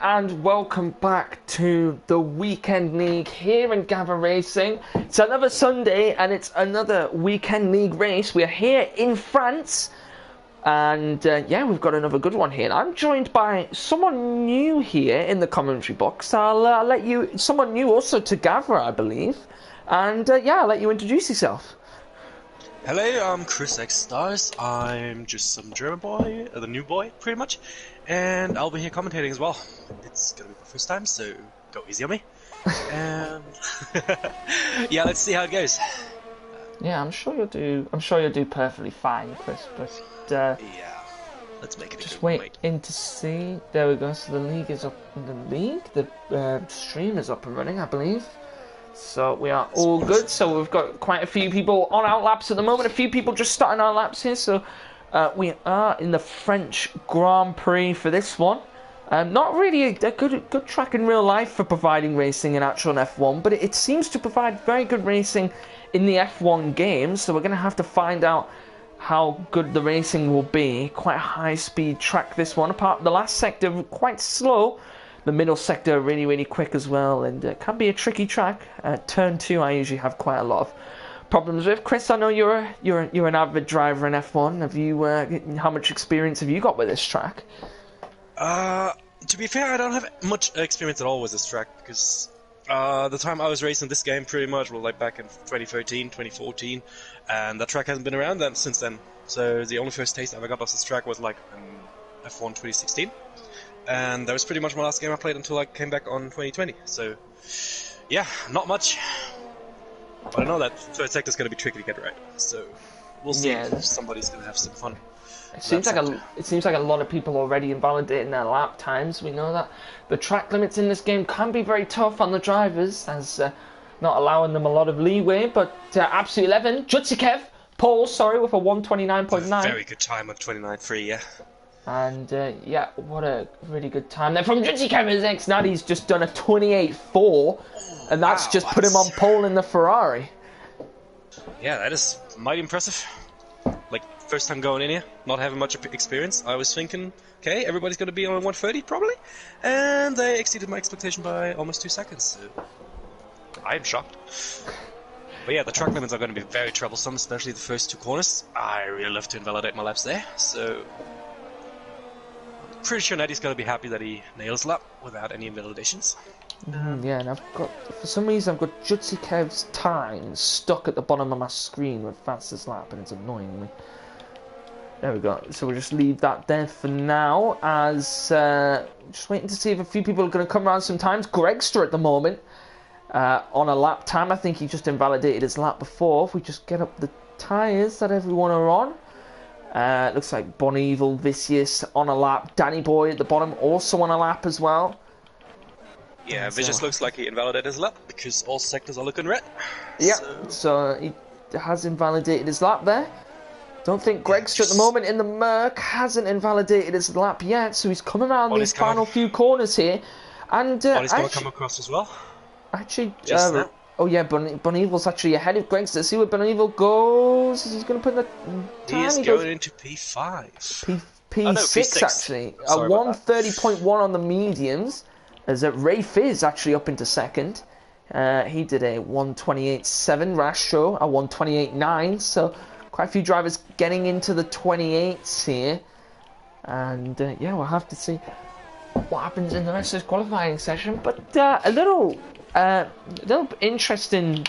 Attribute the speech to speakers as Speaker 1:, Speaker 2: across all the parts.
Speaker 1: and welcome back to the Weekend League here in Gavra Racing. It's another Sunday and it's another Weekend League race. We're here in France and yeah, we've got another good one here. I'm joined by someone new here in the commentary box. I'll let you, someone new also to Gavra, I believe. And yeah, I'll let you introduce yourself.
Speaker 2: Hello, I'm Chris X Stars. I'm just some German boy, the new boy, pretty much, and I'll be here commentating as well. It's gonna be my first time, so go easy on me. And yeah, let's see how it goes.
Speaker 1: Yeah, I'm sure you'll do perfectly fine, Chris. But
Speaker 2: yeah, let's make it.
Speaker 1: Just waiting to see. There we go. So the league is up. The stream is up and running, I believe. So we are all good. So we've got quite a few people on our laps at the moment. A few people just starting our laps here. So we are in the French Grand Prix for this one. Not really a good track in real life for providing racing in actual F1, but it seems to provide very good racing in the F1 games. So we're going to have to find out how good the racing will be. Quite a high-speed track, this one. Apart from the last sector, quite slow. The middle sector really quick as well, and it can be a tricky track. Turn 2 I usually have quite a lot of problems with. Chris, I know you're an avid driver in F1. Have you how much experience have you got with this track?
Speaker 2: To be fair, I don't have much experience at all with this track, because the time I was racing this game pretty much was like back in 2013, 2014, and that track hasn't been around since then. So the only first taste I ever got of this track was like in F1 2016. And that was pretty much my last game I played until I came back on 2020. So, yeah, not much. But I know that first sector's going to be tricky to get right. So, we'll see if somebody's going to have some fun.
Speaker 1: It seems like a lot of people already invalidating their lap times. We know that the track limits in this game can be very tough on the drivers, as not allowing them a lot of leeway. But Absolute 11, Jutsikev, Paul, sorry, with a 129.9.
Speaker 2: Very good time on 29.3, yeah.
Speaker 1: And yeah, what a really good time there from Jutsikev. Next night he's just done a 28.4, and that's just put him on pole in the Ferrari.
Speaker 2: Yeah, that is mighty impressive. Like, first time going in here, not having much experience. I was thinking, okay, everybody's going to be on 130 probably, and they exceeded my expectation by almost 2 seconds. So I'm shocked. But yeah, the track limits are going to be very troublesome, especially the first 2 corners. I really love to invalidate my laps there, so pretty sure Natty's going to be happy that he nails lap without any invalidations.
Speaker 1: Yeah, and for some reason I've got Jutsikev's time stuck at the bottom of my screen with fastest lap, and it's annoying me. There we go. So we'll just leave that there for now, as just waiting to see if a few people are going to come around sometimes. Gregster at the moment on a lap time. I think he just invalidated his lap before. If we just get up the tyres that everyone are on. Looks like Bon Evil, Vicious on a lap. Danny Boy at the bottom also on a lap as well.
Speaker 2: Yeah, Vicious looks like he invalidated his lap because all sectors are looking red.
Speaker 1: Yeah, so he has invalidated his lap there. Don't think Gregster at the moment in the Merc hasn't invalidated his lap yet, so he's coming around these final few corners here. And
Speaker 2: Bonnie's going to come across as well.
Speaker 1: Actually, oh yeah, Bon Evil's actually ahead of Gregster. See where Bon Evil goes. He's going to put the time.
Speaker 2: He is going into P5.
Speaker 1: P6 actually. A 130.1 on the mediums. As Ray Fizz actually up into second. He did a 128.7. Rastro a 128.9. So quite a few drivers getting into the 28s here. And yeah, we'll have to see what happens in the rest of this qualifying session. But a little interesting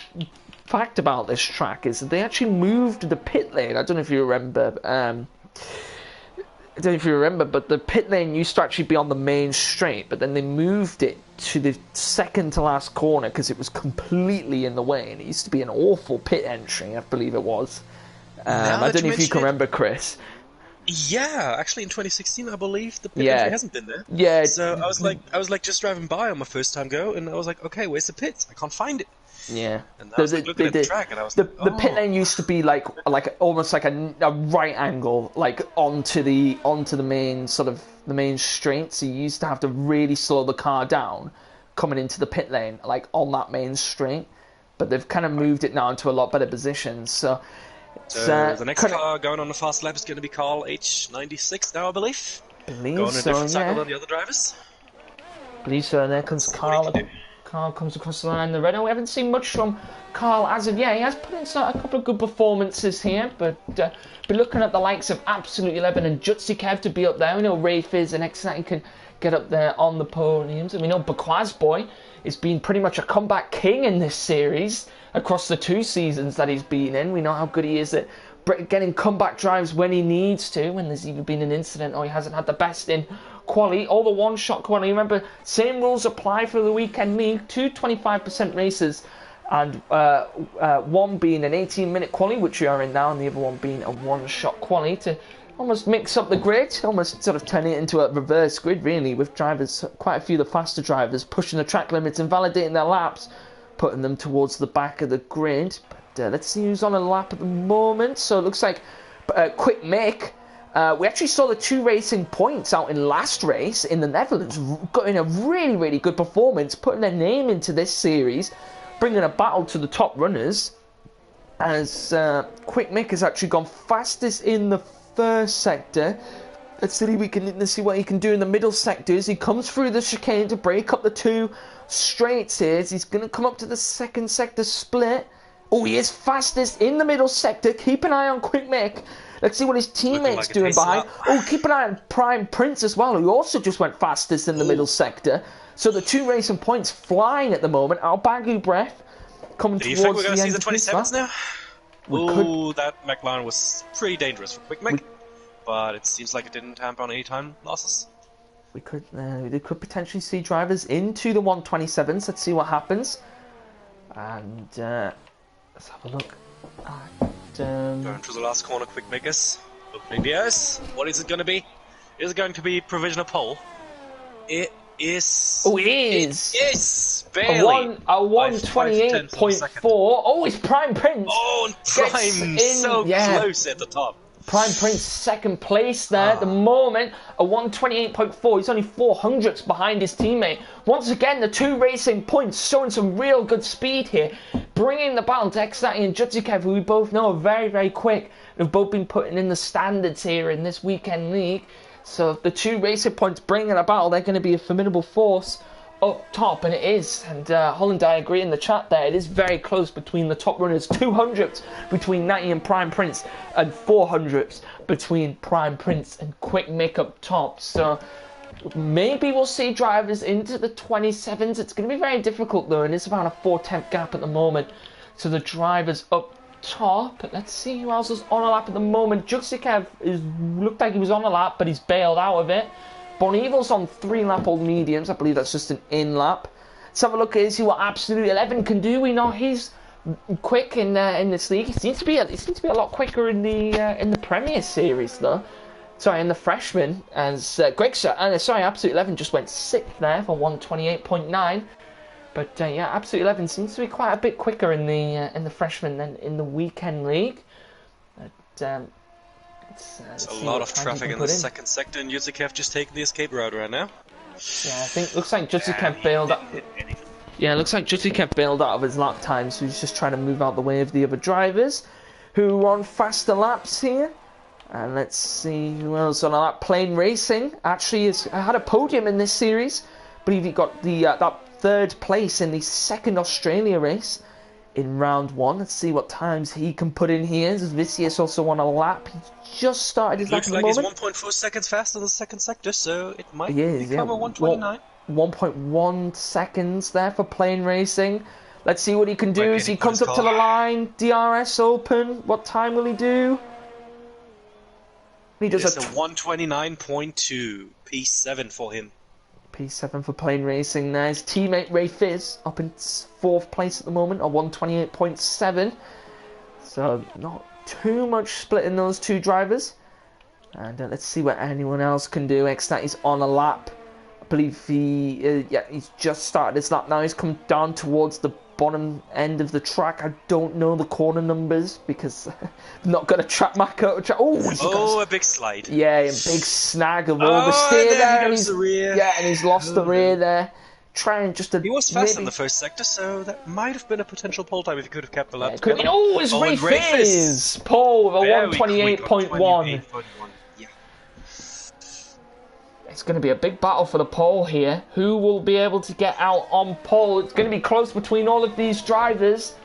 Speaker 1: fact about this track is that they actually moved the pit lane. I don't know if you remember. But the pit lane used to actually be on the main straight, but then they moved it to the second to last corner because it was completely in the way, and it used to be an awful pit entry, I believe it was. I don't know if you can remember, Chris.
Speaker 2: Yeah, actually in 2016, I believe the pit entry hasn't been there.
Speaker 1: Yeah.
Speaker 2: So I was like just driving by on my first time go, and I was like, okay, where's the pits? I can't find it.
Speaker 1: Yeah.
Speaker 2: And I was looking at the track, and I was
Speaker 1: the pit lane used to be like almost like a right angle, like onto the main the main straight. So you used to have to really slow the car down coming into the pit lane, like on that main straight. But they've kind of moved it now into a lot better positions. So
Speaker 2: the next car going on the fast lap is going to be Carl H96 now, I believe. Going a different cycle than the other drivers.
Speaker 1: believe so. And there comes Carl. Carl comes across the line in the Renault. We haven't seen much from Carl as of yet. He has put in a couple of good performances here, but looking at the likes of Absolute 11 and Jutsi Kev to be up there. We know Ray Fizz and X90 can get up there on the podiums, and we know Bakwaz Boy has been pretty much a comeback king in this series across the 2 seasons that he's been in. We know how good he is at getting comeback drives when he needs to, when there's even been an incident or he hasn't had the best in quali or the one-shot quali. Remember, same rules apply for the weekend league. 2 25% races, and one being an 18-minute quali, which we are in now, and the other one being a one-shot quali, to almost mix up the grid, almost sort of turn it into a reverse grid, really, with drivers, quite a few of the faster drivers, pushing the track limits and validating their laps, putting them towards the back of the grid. But let's see who's on a lap at the moment. So it looks like Quick Mick. We actually saw the 2 racing points out in last race in the Netherlands, got in a really, really good performance, putting their name into this series, bringing a battle to the top runners, as Quick Mick has actually gone fastest in the first sector. Let's see what he can do in the middle sectors. He comes through the chicane to break up the 2 straights here. He's going to come up to the second sector split. Oh, he is fastest in the middle sector. Keep an eye on Quick Mick. Let's see what his teammates doing behind. Oh, keep an eye on Prime Prince as well, who also just went fastest in the middle sector. So the 2 racing points flying at the moment. Albagu Breath coming towards the end. Do you think we're going to see the 27s now?
Speaker 2: Oh, that McLaren was pretty dangerous for Quick Mick, but it seems like it didn't hamper on any time losses.
Speaker 1: We could potentially see drivers into the 127s. Let's see what happens. And let's have a look at...
Speaker 2: Going through the last corner, Quick Mickers. Opening the airs. What is it going to be? Is it going to be provisional pole? It is.
Speaker 1: Oh, it is!
Speaker 2: It is! Barely!
Speaker 1: A 128.4. Oh, it's Prime Prince!
Speaker 2: Oh, and Prime so close at the top.
Speaker 1: Prime Prince second place there at the moment, a 128.4. He's only 400ths behind his teammate. Once again, the 2 racing points showing some real good speed here, bringing the battle to X90 and Jutsikev, who we both know are very, very quick. They've both been putting in the standards here in this weekend league. So the 2 racing points bringing a battle, they're going to be a formidable force up top, and it is. And Holland, I agree in the chat there, it is very close between the top runners. 200ths between 90 and Prime Prince, and 400ths between Prime Prince and Quick Mick up top. So maybe we'll see drivers into the 27s. It's going to be very difficult though, and it's about a 4/10 gap at the moment. So the drivers up top. But let's see who else is on a lap at the moment. Juxikev looked like he was on a lap, but he's bailed out of it. Bonivel's on 3-lap old mediums. I believe that's just an in-lap. Let's have a look and see what Absolute 11 can do. We know he's quick in this league. He seems to be a lot quicker in the Premier Series though. Sorry, in the freshman, as Absolute 11 just went 6th there for 128.9. But yeah, Absolute 11 seems to be quite a bit quicker in the freshman than in the weekend league. But,
Speaker 2: There's a lot of traffic in the second sector, and Jutsikev just taking the escape route right now.
Speaker 1: Yeah, I think looks like Jutsikev bailed out. Yeah, looks like Jutsikev bailed out of his lap time, so he's just trying to move out the way of the other drivers who are on faster laps here. And let's see who else on a lap. Plane Racing actually had a podium in this series. I believe he got the that 3rd place in the 2nd Australia race in round 1. Let's see what times he can put in here. Vicious also on a lap. He just started his lap at the moment.
Speaker 2: Looks like he's 1.4 seconds faster than the second sector, so it might become a 129.
Speaker 1: 1.1 seconds there for Plane Racing. Let's see what he can do as he comes up to the line. DRS open. What time will he do? He does
Speaker 2: a 129.2. P7 for him.
Speaker 1: P7 for Plane Racing there. His teammate Ray Fizz up in 4th place at the moment, a 128.7. So not too much split in those 2 drivers. And let's see what anyone else can do. X90 is on a lap. I believe he's just started his lap now. He's come down towards the bottom end of the track. I don't know the corner numbers because I'm not got a track marker.
Speaker 2: A big slide.
Speaker 1: Yeah, a big snag of oversteer there.
Speaker 2: And the rear.
Speaker 1: Yeah, and he's lost the rear there. Trying just to.
Speaker 2: He was fast in the first sector, so that might have been a potential pole time if he could have kept the lap.
Speaker 1: It's Ray Fizz! Pole with a 128.1. It's going to be a big battle for the pole here. Who will be able to get out on pole? It's going to be close between all of these drivers.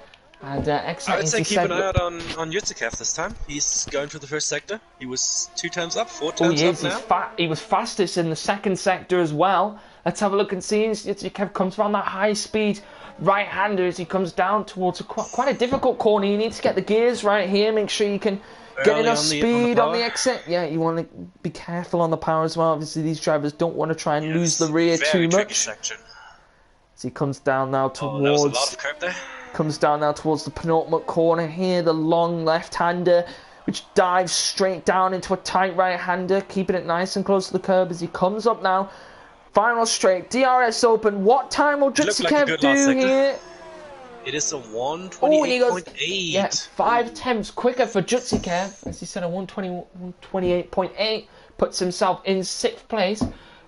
Speaker 1: And
Speaker 2: I would say keep an eye out on Yutsikev this time. He's going for the first sector. He was 2 times up, 4 times up now.
Speaker 1: He was fastest in the second sector as well. Let's have a look and see. Yutsikev comes around that high speed right-hander as he comes down towards quite a difficult corner. You need to get the gears right here. Make sure you can get enough speed on the exit. Yeah, you want to be careful on the power as well. Obviously, these drivers don't want to try and lose the rear too much.
Speaker 2: Section.
Speaker 1: As he comes down now towards...
Speaker 2: there was a lot of curb there.
Speaker 1: Comes down now towards the penultimate corner here. The long left-hander, which dives straight down into a tight right-hander, keeping it nice and close to the curb as he comes up now. Final straight, DRS open. What time will Jutsikev do here?
Speaker 2: It is a 128.8.
Speaker 1: Yeah, 5 tenths quicker for Jutsikev. As he said, a 128.8 puts himself in 6th place.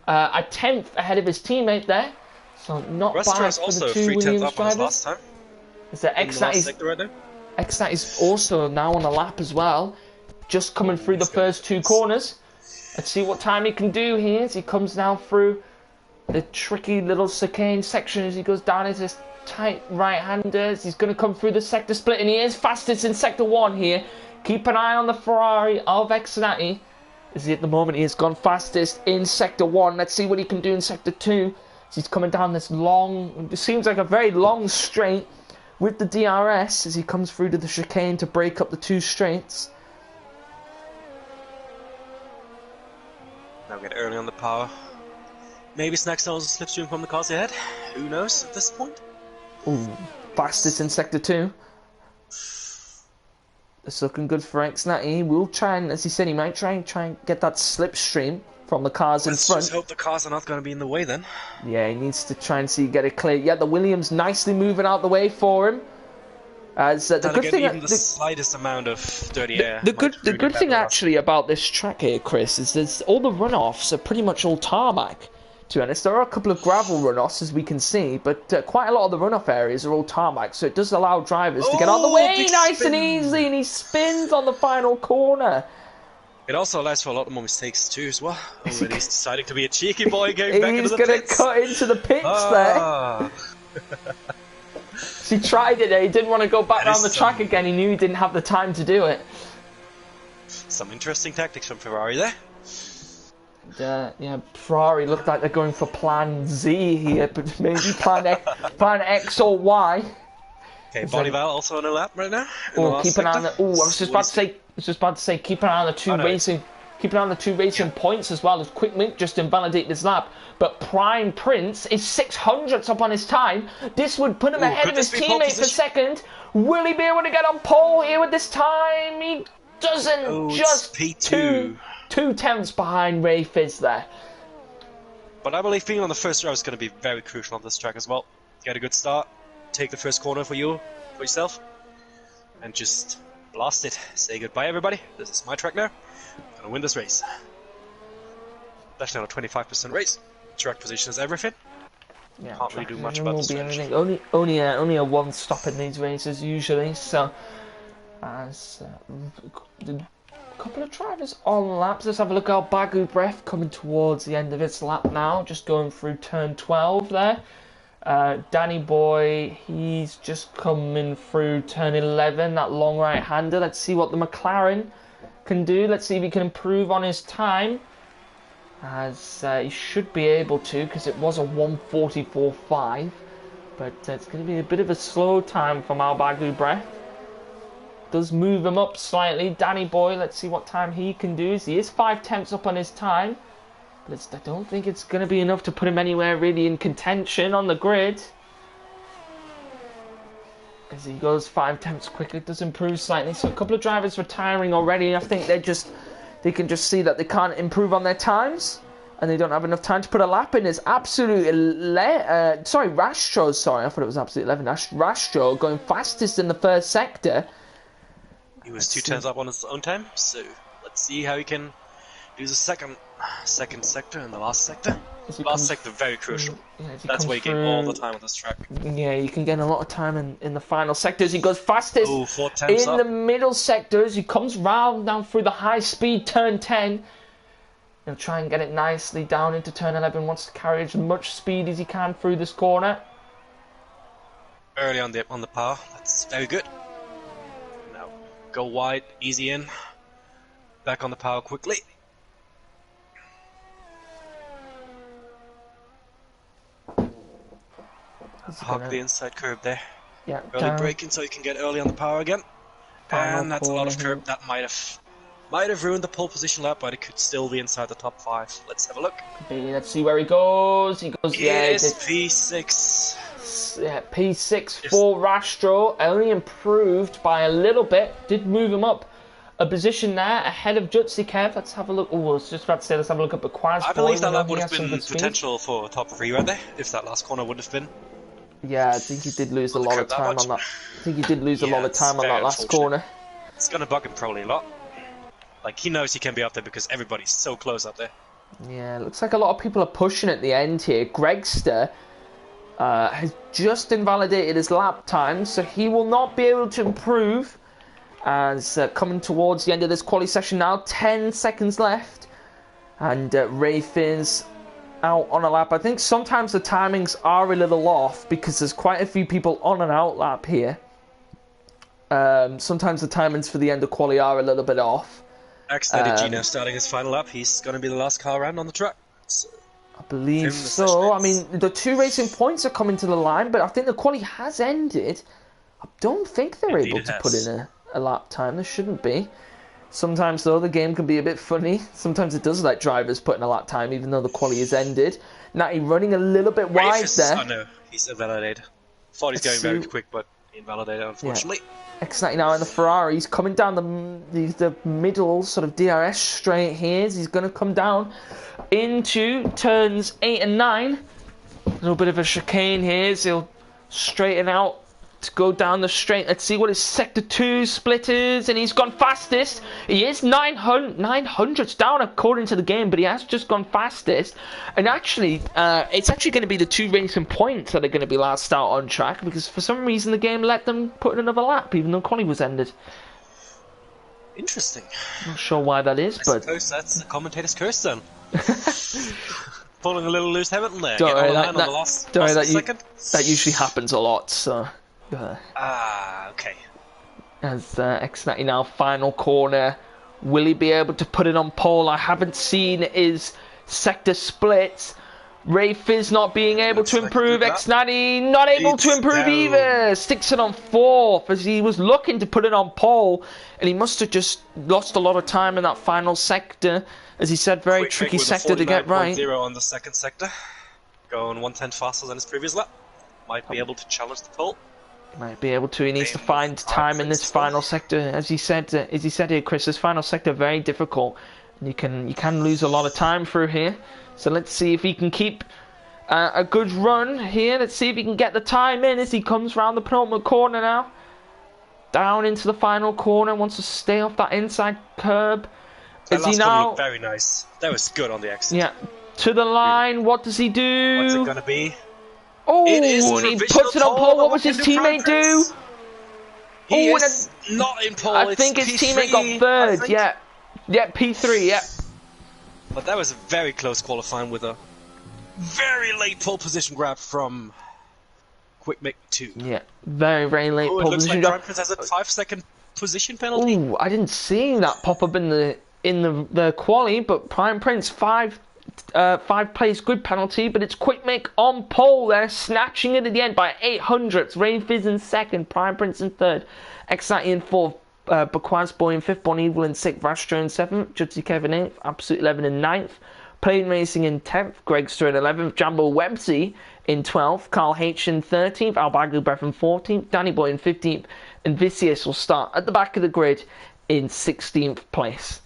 Speaker 1: A 10th ahead of his teammate there. So not bad for the two Williams drivers.
Speaker 2: Last time.
Speaker 1: So Xstat is also now on the lap as well. Just coming through the first 2 corners. Let's see what time he can do here as he comes now through the tricky little chicane section as he goes down into this tight right-handers. He's going to come through the sector split, and he is fastest in sector 1 here. Keep an eye on the Ferrari of Xstat. As he, at the moment, he has gone fastest in sector 1. Let's see what he can do in sector 2. As he's coming down this long, it seems like a very long straight with the DRS as he comes through to the chicane to break up the 2 straights.
Speaker 2: Now get early on the power. Maybe Snackstone will slipstream from the cars ahead. Who knows at this point?
Speaker 1: Ooh, fastest in sector 2. It's looking good for Xstat. He will try and, as he said, he might try and get that slipstream from the cars in front.
Speaker 2: Let's just hope the cars are not going to be in the way then.
Speaker 1: Yeah, he needs to try and see get it clear. Yeah, the Williams nicely moving out the way for him. As the good thing,
Speaker 2: even the slightest amount of dirty air.
Speaker 1: The good thing actually about this track here, Chris, is there's all the runoffs are pretty much all tarmac. To be honest, there are a couple of gravel runoffs as we can see, but quite a lot of the runoff areas are all tarmac, so it does allow drivers to get out of the way nice and easy, and he spins on the final corner.
Speaker 2: It also allows for a lot more mistakes too as well. Oh, and he's deciding to be a cheeky boy going back into the pits.
Speaker 1: He's going to cut into the pits there. He tried it there, he didn't want to go back down the track again, he knew he didn't have the time to do it.
Speaker 2: Some interesting tactics from Ferrari there.
Speaker 1: Yeah, Ferrari looked like they're going for plan Z here, but maybe plan X or Y.
Speaker 2: Okay, Bonival also on a lap right now.
Speaker 1: Oh, keep an eye on the. Oh, I was just about to say, keep an eye on the two racing. Keep an eye on the 2 racing points as well as Quick Mink just invalidated this lap. But Prime Prince is 600ths up on his time. This would put him ahead of his teammate for second. Will he be able to get on pole here with this time? He doesn't. Just
Speaker 2: P2.
Speaker 1: 2 tenths behind Ray Fizz there.
Speaker 2: But I believe being on the first row is going to be very crucial on this track as well. Get a good start, take the first corner for yourself, and just blast it. Say goodbye, everybody. This is my track now. I'm gonna win this race. Especially on a 25% race. Track position is everything.
Speaker 1: Yeah,
Speaker 2: can't really do much about this strategy.
Speaker 1: Only a 1 stop in these races usually. So, as a couple of drivers on laps. Let's have a look at Bagu Breath coming towards the end of its lap now. Just going through turn 12 there. Danny Boy, he's just coming through turn 11. That long right-hander. Let's see what the McLaren can do. Let's see if he can improve on his time, as he should be able to, because it was a 1:44.5, but it's going to be a bit of a slow time from Bagu Breath. Does move him up slightly. Danny Boy, let's see what time he can do. He is 5 tenths up on his time, but I don't think it's going to be enough to put him anywhere really in contention on the grid. As he goes 5 tenths quicker, it does improve slightly. So a couple of drivers retiring already. I think they can just see that they can't improve on their times, and they don't have enough time to put a lap in. It's Rastro. Sorry, I thought it was absolute 11. Rastro going fastest in the first sector.
Speaker 2: He was 2 tenths up on his own time. So let's see how he can do the second sector and the last sector. Last sector very crucial. Yeah, that's where you gain all the time on this track.
Speaker 1: Yeah, you can gain a lot of time in the final sectors. He goes fastest
Speaker 2: 4 tenths
Speaker 1: in the middle sectors. He comes round down through the high speed turn 10. He'll try and get it nicely down into turn 11. Wants to carry as much speed as he can through this corner.
Speaker 2: Early on the power. That's very good. Now go wide, easy in. Back on the power quickly. Hug the inside curb there.
Speaker 1: Yeah,
Speaker 2: early braking so you can get early on the power again. And that's a lot of curb. That might have ruined the pole position lap, but it could still be inside the top 5. Let's have a look.
Speaker 1: Let's see where he goes. He goes,
Speaker 2: yes, P6.
Speaker 1: Yeah, P6 for Rastro. Only improved by a little bit. Did move him up a position there ahead of Jutsi Kev. Let's have a look. Oh, I was just about to say, let's have a look at Bequaz.
Speaker 2: I believe that lap would have been potential for top 3 right there, if that last corner would have been.
Speaker 1: Yeah, I think he did lose a lot of time on that. I think he did lose a lot of time on that last corner.
Speaker 2: It's going to bug him probably a lot. Like, he knows he can be up there because everybody's so close up there.
Speaker 1: Yeah, it looks like a lot of people are pushing at the end here. Gregster has just invalidated his lap time, so he will not be able to improve. As coming towards the end of this quali session now, 10 seconds left. And Rafe is out on a lap. I think sometimes the timings are a little off because there's quite a few people on an out lap here. Sometimes the timings for the end of quali are a little bit off.
Speaker 2: Gino starting his final lap. He's going to be the last car around on the track. So,
Speaker 1: I believe so. I mean, the 2 racing points are coming to the line, but I think the quali has ended. I don't think they're able to put in a lap time. There shouldn't be. Sometimes, though, the game can be a bit funny. Sometimes it does let drivers put in a lap time, even though the quali is ended. Natty running a little bit wide there.
Speaker 2: Oh, no. He's invalidated. Thought he's going very quick, but invalidated, unfortunately.
Speaker 1: Yeah. X90 now in the Ferrari. He's coming down the middle sort of DRS straight here. He's going to come down into turns 8 and 9. A little bit of a chicane here. So he'll straighten out to go down the straight. Let's see what his sector 2 split is, and he's gone fastest. He is 900s down according to the game, but he has just gone fastest. And actually, it's actually going to be the 2 racing points that are going to be last out on track, because for some reason the game let them put in another lap, even though quali was ended.
Speaker 2: Interesting.
Speaker 1: Not sure why that is, but I
Speaker 2: suppose that's the commentator's curse then. Pulling a little loose Hamilton there.
Speaker 1: Don't worry,
Speaker 2: that
Speaker 1: usually happens a lot, so...
Speaker 2: okay.
Speaker 1: As X90 now, final corner. Will he be able to put it on pole? I haven't seen his sector splits. Rafe is not being able to improve. X90 not able to improve either. Sticks it on 4th as he was looking to put it on pole. And he must have just lost a lot of time in that final sector. As he said, very tricky sector to get right.
Speaker 2: 0 on the second sector. Going 1/10 faster than his previous lap. Might be able to challenge the pole.
Speaker 1: Might be able to. He needs to find time in this final sector, as he said here, Chris. This final sector very difficult. You can lose a lot of time through here. So let's see if he can keep a good run here. Let's see if he can get the time in as he comes round the penultimate corner now. Down into the final corner. Wants to stay off that inside curb.
Speaker 2: That last one looked very nice. That was good on the exit.
Speaker 1: Yeah. To the line. What does he do?
Speaker 2: What's it gonna be?
Speaker 1: Oh, and he puts it on pole. What was his teammate do?
Speaker 2: He is not in pole.
Speaker 1: I think his teammate got 3rd. Yeah, P3. Yeah.
Speaker 2: But that was a very close qualifying with a very late pole position grab from Quick Mick 2.
Speaker 1: Yeah, very late pole position
Speaker 2: grab. It looks like has a 5-second position penalty.
Speaker 1: Oh, I didn't see that pop up in the quali, but Prime Prince 5 place grid penalty, but it's Quick Mick on pole there, snatching it at the end by 800ths. Rafe is in 2nd, Prime Prince in 3rd, X90 in 4th, Bequaz Boy in 5th, Bon Evil in 6th, Rastro in 7th, Jutsi Kevin 8th, Absolute 11 in 9th, Plane Racing in 10th, Gregster in 11th, Jambo Websy in 12th, Carl H in 13th, Albagu Breath in 14th, Danny Boy in 15th, and Vicious will start at the back of the grid in 16th place.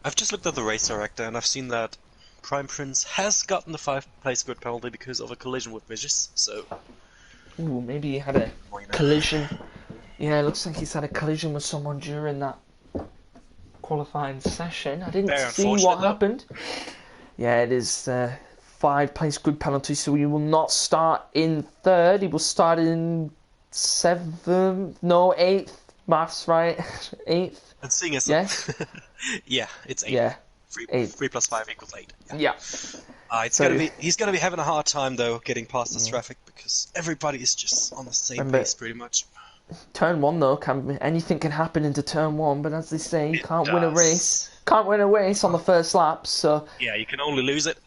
Speaker 2: I've just looked at the race director and I've seen that Prime Prince has gotten the 5-place grid penalty because of a collision with Vicious, so...
Speaker 1: Ooh, maybe he had a collision. Yeah, it looks like he's had a collision with someone during that qualifying session. I didn't see what happened. Yeah, it is 5-place grid penalty, so he will not start in 3rd. He will start in 8th. Maths, right? 8th.
Speaker 2: And seeing as
Speaker 1: yes,
Speaker 2: yeah, it's 8th.
Speaker 1: Yeah, 8.
Speaker 2: 3 plus 5 equals 8.
Speaker 1: Yeah.
Speaker 2: He's gonna be having a hard time though getting past this traffic because everybody is just on the same pace pretty much.
Speaker 1: Turn 1 though, anything can happen into turn 1, but as they say, you can't win a race. Can't win a race on the first lap, so
Speaker 2: yeah, you can only lose it.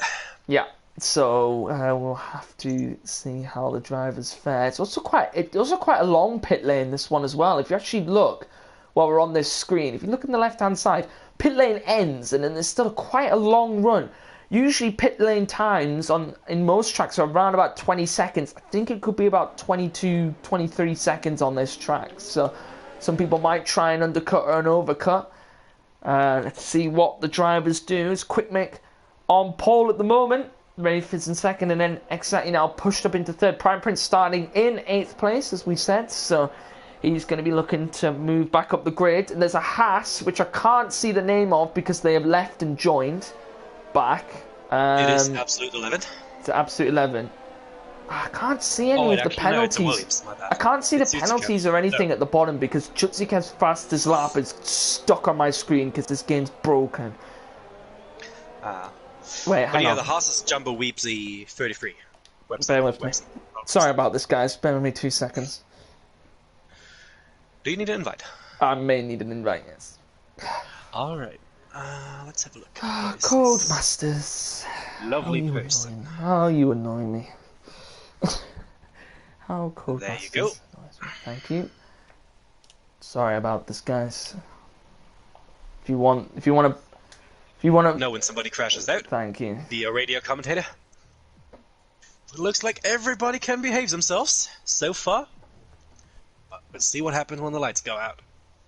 Speaker 1: Yeah. So we'll have to see how the drivers fare. It's also quite a long pit lane, this one as well. If you actually look while we're on this screen, if you look on the left-hand side, pit lane ends, and then there's still quite a long run. Usually pit lane times in most tracks are around about 20 seconds. I think it could be about 22, 23 seconds on this track. So some people might try and undercut or an overcut. Let's see what the drivers do. It's Quick Mick on pole at the moment. Rafe is in second, and then Exati now pushed up into third. Prime Prince starting in 8th place, as we said. So he's going to be looking to move back up the grid. And there's a Haas, which I can't see the name of because they have left and joined back.
Speaker 2: It is Absolute 11.
Speaker 1: It's Absolute 11. I can't see any of the penalties. I can't see the penalties or anything at the bottom because Chutzikev's fastest lap is stuck on my screen because this game's broken. Wait, hang on.
Speaker 2: The Haas is Jumbo Weepsy 33.
Speaker 1: Bear with me. Sorry about this, guys. Bear with me 2 seconds.
Speaker 2: Do you need an invite?
Speaker 1: I may need an invite, yes.
Speaker 2: Alright. Let's have a look.
Speaker 1: Codemasters.
Speaker 2: Lovely person.
Speaker 1: How you annoy me. How Codemasters.
Speaker 2: There you go.
Speaker 1: Thank you. Sorry about this, guys. If you want to
Speaker 2: know when somebody crashes out.
Speaker 1: Thank you.
Speaker 2: The radio commentator. It looks like everybody can behave themselves so far. But let's see what happens when the lights go out.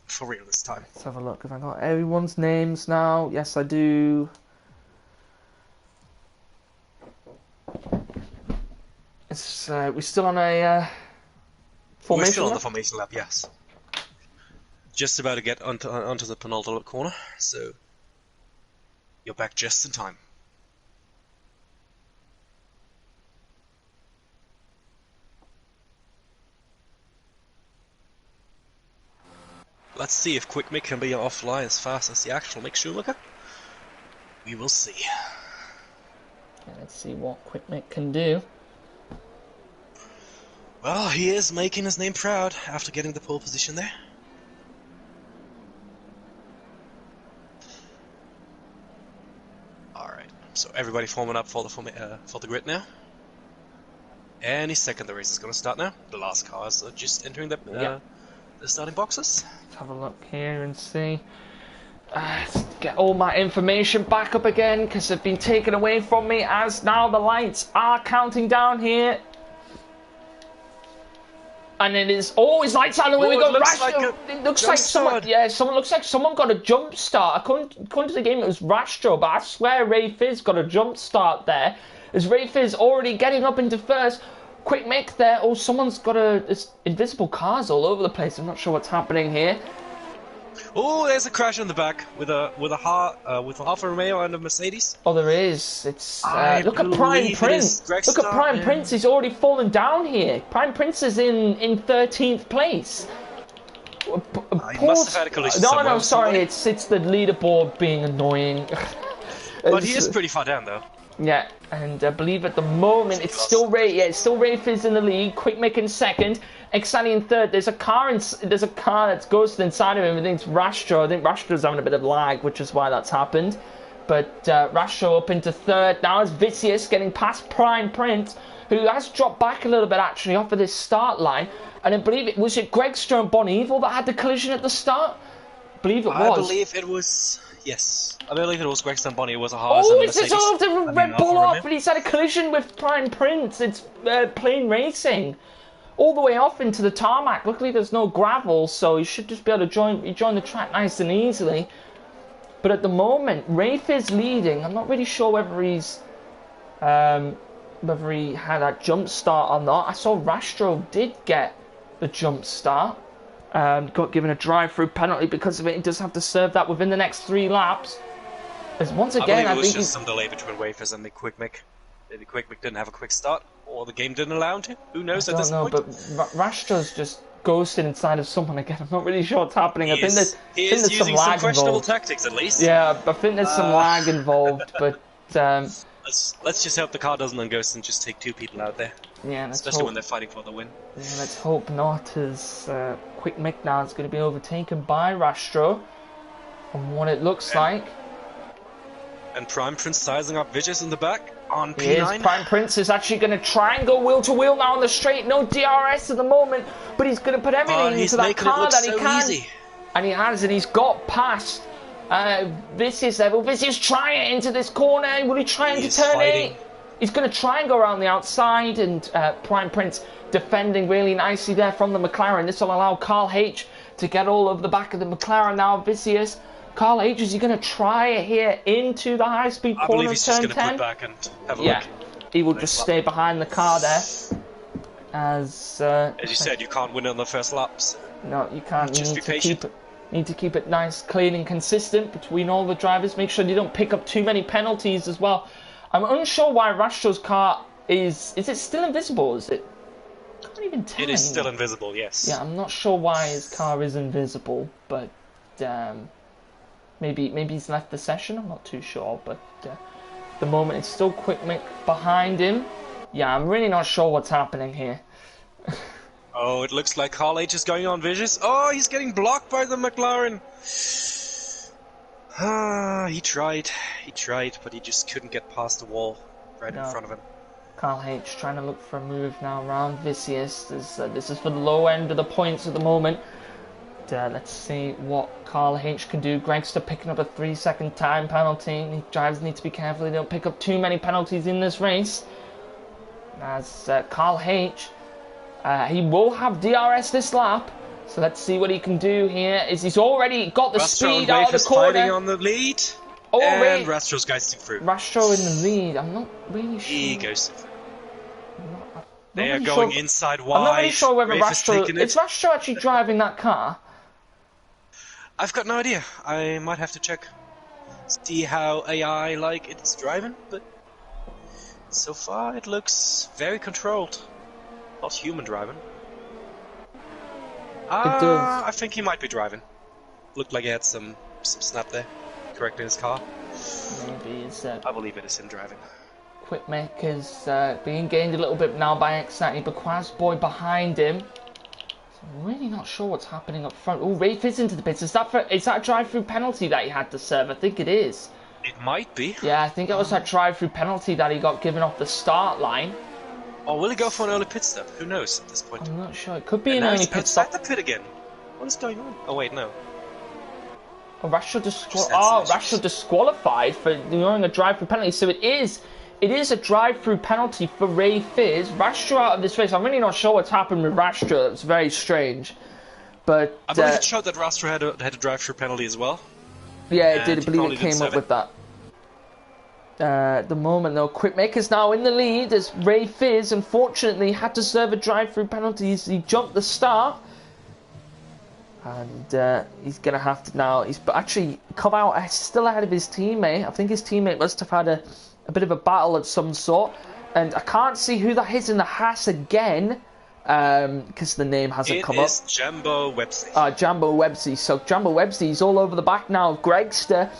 Speaker 2: For real this time.
Speaker 1: Let's have a look. Have I got everyone's names now? Yes, I do. It's we're still on a formation.
Speaker 2: We're still on the formation lap, yes. Just about to get onto the penultimate corner, so you're back just in time. Let's see if Quick Mick can be offline as fast as the actual Mick Schumacher. We will see.
Speaker 1: Let's see what Quick Mick can do.
Speaker 2: Well, he is making his name proud after getting the pole position there. Alright, so everybody forming up for the grid now. Any second the race is going to start now. The last cars are just entering the starting boxes.
Speaker 1: Let's have a look here and see. Let's get all my information back up again because they've been taken away from me as now the lights are counting down here. And it is always lights out, and we go. It looks like someone got a jump start. According to the game, it was Rastro, but I swear Ray Fizz got a jump start there. As Ray Fizz already getting up into first. Quick Mick there. Oh, someone's got it's invisible cars all over the place. I'm not sure what's happening here.
Speaker 2: Oh, there's a crash in the back with a Alfa Romeo and a Mercedes.
Speaker 1: Oh, there is. It's look at Prime Prince. Look at Prime Prince. He's already fallen down here. Prime Prince is in 13th place.
Speaker 2: He must have had a collision somewhere.
Speaker 1: No, sorry. It's the leaderboard being annoying.
Speaker 2: But he is pretty far down though.
Speaker 1: Yeah, and I believe at the moment it's still Ray. Yeah, it's still Ray Fizz in the lead. Quick Mick in second. Exani in third. There's a car that's ghosted inside of him. I think it's Rastro. I think Rastro's having a bit of lag, which is why that's happened. But Rastro up into third. Now it's Vicious getting past Prime Prince, who has dropped back a little bit actually off of this start line. And I believe it was Gregster and Bon Evil that had the collision at the start. I believe it was.
Speaker 2: Yes, I believe it was Gregster and Bonnie. It was a Haas and a Mercedes.
Speaker 1: Oh, it's all the Red Bull off, but he's had a collision with Prime Prince. It's plain racing. All the way off into the tarmac. Luckily there's no gravel, so he should just be able to join the track nice and easily. But at the moment, Rafe is leading. I'm not really sure whether he had that jump start or not. I saw Rastro did get the jump start. Got given a drive-through penalty because of it. He does have to serve that within the next 3 laps. As once again,
Speaker 2: I believe it was just some delay between Wafers and the Quick Mick. Maybe Quick Mick didn't have a quick start, or the game didn't allow him to. Who knows at this point?
Speaker 1: I don't know, but Rastro's just ghosted inside of someone again. I'm not really sure what's happening. I think
Speaker 2: He
Speaker 1: there's
Speaker 2: is
Speaker 1: some
Speaker 2: using some
Speaker 1: lag
Speaker 2: questionable
Speaker 1: involved.
Speaker 2: tactics, at least.
Speaker 1: Yeah, I think there's some lag involved, but
Speaker 2: Let's just hope the car doesn't unghost and just take 2 people out there.
Speaker 1: yeah, let's
Speaker 2: Especially
Speaker 1: hope.
Speaker 2: when they're fighting for the win.
Speaker 1: Yeah, let's hope not, as Quick Mick now is going to be overtaken by Rastro, from what it looks like.
Speaker 2: And Prime Prince sizing up Vicious in the back on P9.
Speaker 1: Here's Prime Prince is actually going to try and go wheel to wheel now on the straight. No DRS at the moment, but he's going to put everything into that car that he can.
Speaker 2: Easy.
Speaker 1: And he has, and he's got past Vicious level. Vicious trying it into this corner. Will he try and turn it? He's going to try and go around the outside, and Prime Prince defending really nicely there from the McLaren. This will allow Carl H to get all over the back of the McLaren now. Vicious. Carl H, is he going to try it here into the high-speed corner?
Speaker 2: I believe he's just
Speaker 1: turn
Speaker 2: going to
Speaker 1: 10?
Speaker 2: put back and have a
Speaker 1: Yeah,
Speaker 2: look.
Speaker 1: he will just stay behind the car there. As
Speaker 2: you said, you can't win on the first laps.
Speaker 1: No, you can't. You
Speaker 2: Just
Speaker 1: need
Speaker 2: be patient.
Speaker 1: Need to keep it nice, clean and consistent between all the drivers. Make sure you don't pick up too many penalties as well. I'm unsure why Rastro's car is it still invisible? Is it? I can't even tell.
Speaker 2: It is still invisible, yes.
Speaker 1: Yeah, I'm not sure why his car is invisible, but maybe he's left the session. I'm not too sure, but at the moment it's still Quick Mick behind him. Yeah, I'm really not sure what's happening here.
Speaker 2: Oh, it looks like Carl H is going on Vicious. Oh, he's getting blocked by the McLaren. He tried, but he just couldn't get past the wall right in front of him.
Speaker 1: Carl H trying to look for a move now around Vicious. This is for the low end of the points at the moment. Let's see what Carl H can do. Gregster picking up a 3-second time penalty. Drivers need to be careful they don't pick up too many penalties in this race. As Carl H, he will have DRS this lap. So let's see what he can do here. He's already got the speed out of the corner.
Speaker 2: Fighting on the lead.
Speaker 1: Oh,
Speaker 2: and Rastro's ghosting through.
Speaker 1: Rastro in the lead. I'm not really sure.
Speaker 2: He ghosted through. They are going inside wide.
Speaker 1: I'm not really sure whether Rastro...
Speaker 2: Is
Speaker 1: Rastro actually driving that car?
Speaker 2: I've got no idea. I might have to check. See how AI like it's driving, but so far it looks very controlled. Not human driving.
Speaker 1: It does.
Speaker 2: I think he might be driving. Looked like he had some snap there, correcting his car.
Speaker 1: Maybe it's
Speaker 2: I believe it is him driving.
Speaker 1: Quick Mick is being gained a little bit now by Exati, but Quaz Boy behind him. So I'm really not sure what's happening up front. Oh, Rafe is into the pits. Is that a drive-through penalty that he had to serve? I think it is.
Speaker 2: It might be.
Speaker 1: Yeah, I think it was that drive-through penalty that he got given off the start line.
Speaker 2: Or will he go for an early pit stop? Who knows at this point?
Speaker 1: I'm not sure. It could be an early pit stop.
Speaker 2: the pit again. What is going on? Oh wait, no.
Speaker 1: Oh, Rashford disqualified for ignoring a drive-through penalty. So it is a drive-through penalty for Ray Fizz. Rastro out of this race. I'm really not sure what's happened with Rastro. It's very strange. But
Speaker 2: I believe it showed that Rastro had a drive-through penalty as well.
Speaker 1: Yeah, it did. I believe it came up with that. At the moment, though, Quick Mick is now in the lead as Ray Fizz, unfortunately, had to serve a drive-through penalty as he jumped the start. And he's going to have to now... He's actually come out still ahead of his teammate. I think his teammate must have had a bit of a battle of some sort. And I can't see who that is in the Haas again, because the name hasn't come up.
Speaker 2: It is Jambo Websey.
Speaker 1: Jambo Websey. So Jambo Websey's all over the back now of Gregster.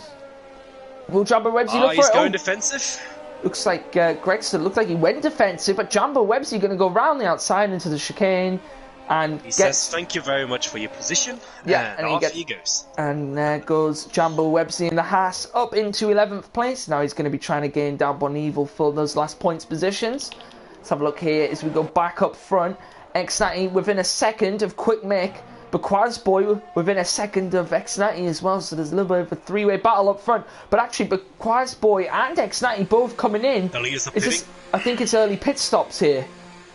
Speaker 1: Will Jambo Websey look for it?
Speaker 2: He's going defensive.
Speaker 1: Looks like Gregster looked like he went defensive, but Jambo Websey going to go round the outside into the chicane. And
Speaker 2: he says, thank you very much for your position.
Speaker 1: Yeah, and
Speaker 2: off he goes.
Speaker 1: And there goes Jambo Websey in the Haas up into 11th place. Now he's going to be trying to gain down Bonival for those last points positions. Let's have a look here as we go back up front. Xnati within a second of Quick Mick, but Quazboy within a second of Xnati as well. So there's a little bit of a three-way battle up front. But actually, Quazboy and Xnati both coming in.
Speaker 2: The leaders are pitting.
Speaker 1: I think it's early pit stops here.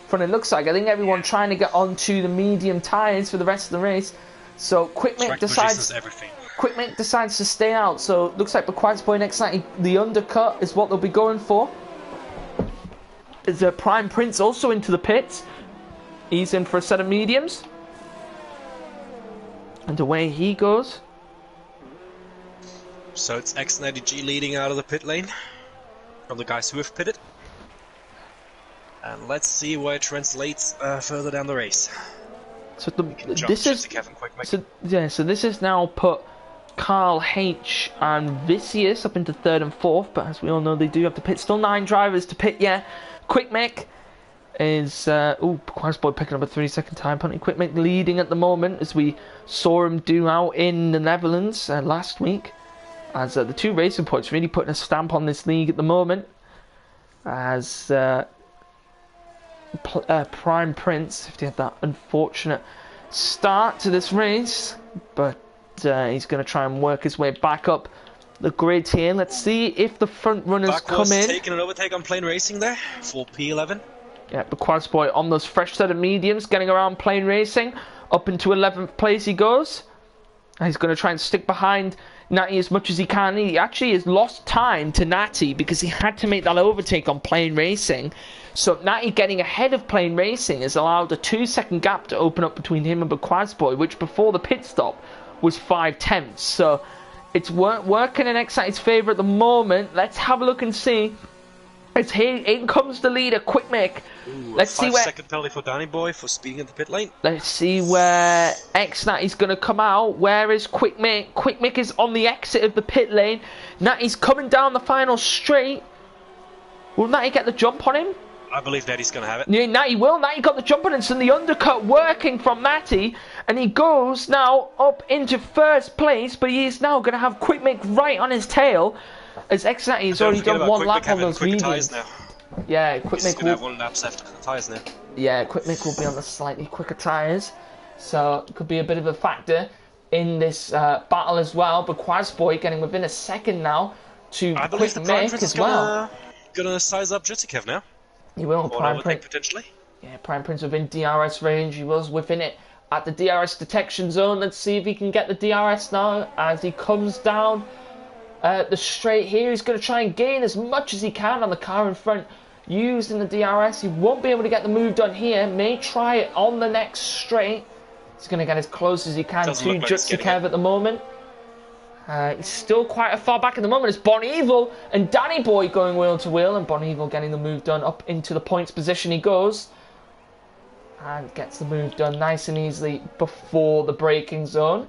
Speaker 1: From it looks like. I think everyone trying to get onto the medium tyres for the rest of the race. So Quick Mick decides to stay out. So it looks like Quazboy and Xnati, the undercut is what they'll be going for. Is Prime Prince also into the pits? He's in for a set of mediums. And away he goes.
Speaker 2: So it's X90G leading out of the pit lane from the guys who have pitted. And let's see where it translates further down the race.
Speaker 1: So
Speaker 2: This is quick,
Speaker 1: so this is now put Carl H and Vicious up into 3rd and 4th, but as we all know, they do have to pit. Still 9 drivers to pit. Yeah, Quick Mick is Quasboy picking up a 3-second time penalty. Quick Mick leading at the moment, as we saw him do out in the Netherlands last week. As the 2 racing points really putting a stamp on this league at the moment. As Prime Prince, if he had that unfortunate start to this race, but he's going to try and work his way back up the grid here. Let's see if the front runners come in.
Speaker 2: Taking an overtake on Plane Racing there for P11.
Speaker 1: Yeah, but Quasboy on those fresh set of mediums, getting around Plane Racing. Up into 11th place he goes. And he's going to try and stick behind Natty as much as he can. He actually has lost time to Natty because he had to make that overtake on Plane Racing. So Natty getting ahead of Plane Racing has allowed a 2-second gap to open up between him and Quasboy, which before the pit stop was 5/10. So it's working in Excite's favour at the moment. Let's have a look and see. It's here. In comes the leader, Quick Mick. Let's see where.
Speaker 2: 5-second penalty for Danny Boy for speeding in the pit lane.
Speaker 1: Let's see where Natty's going to come out. Where is Quick Mick? Quick Mick is on the exit of the pit lane. Natty's coming down the final straight. Will Natty get the jump on him?
Speaker 2: I believe Natty's going to have it.
Speaker 1: Yeah, Natty will. Natty got the jump on him, and the undercut working from Natty. And he goes now up into 1st place, but he is now going to have Quick Mick right on his tail. As Natty has already done 1 lap on those mediums. Yeah, Quick Mick will
Speaker 2: have 1 lap left of the tyres now.
Speaker 1: Yeah, Quick Mick will be on the slightly quicker tyres, so it could be a bit of a factor in this battle as well. But Quasboy getting within a second now to Quick Mick as well.
Speaker 2: Gonna size up Jessica now.
Speaker 1: He will. Prime Prince
Speaker 2: potentially.
Speaker 1: Yeah, Prime Prince within DRS range. He was within it at the DRS detection zone. Let's see if he can get the DRS now as he comes down the straight here. He's going to try and gain as much as he can on the car in front using the DRS. He won't be able to get the move done here. May try it on the next straight. He's going to get as close as he can to Jutsu Kev at the moment. He's still quite far back at the moment. It's Bon Evil and Danny Boy going wheel to wheel, and Bon Evil getting the move done. Up into the points position he goes and gets the move done nice and easily before the braking zone.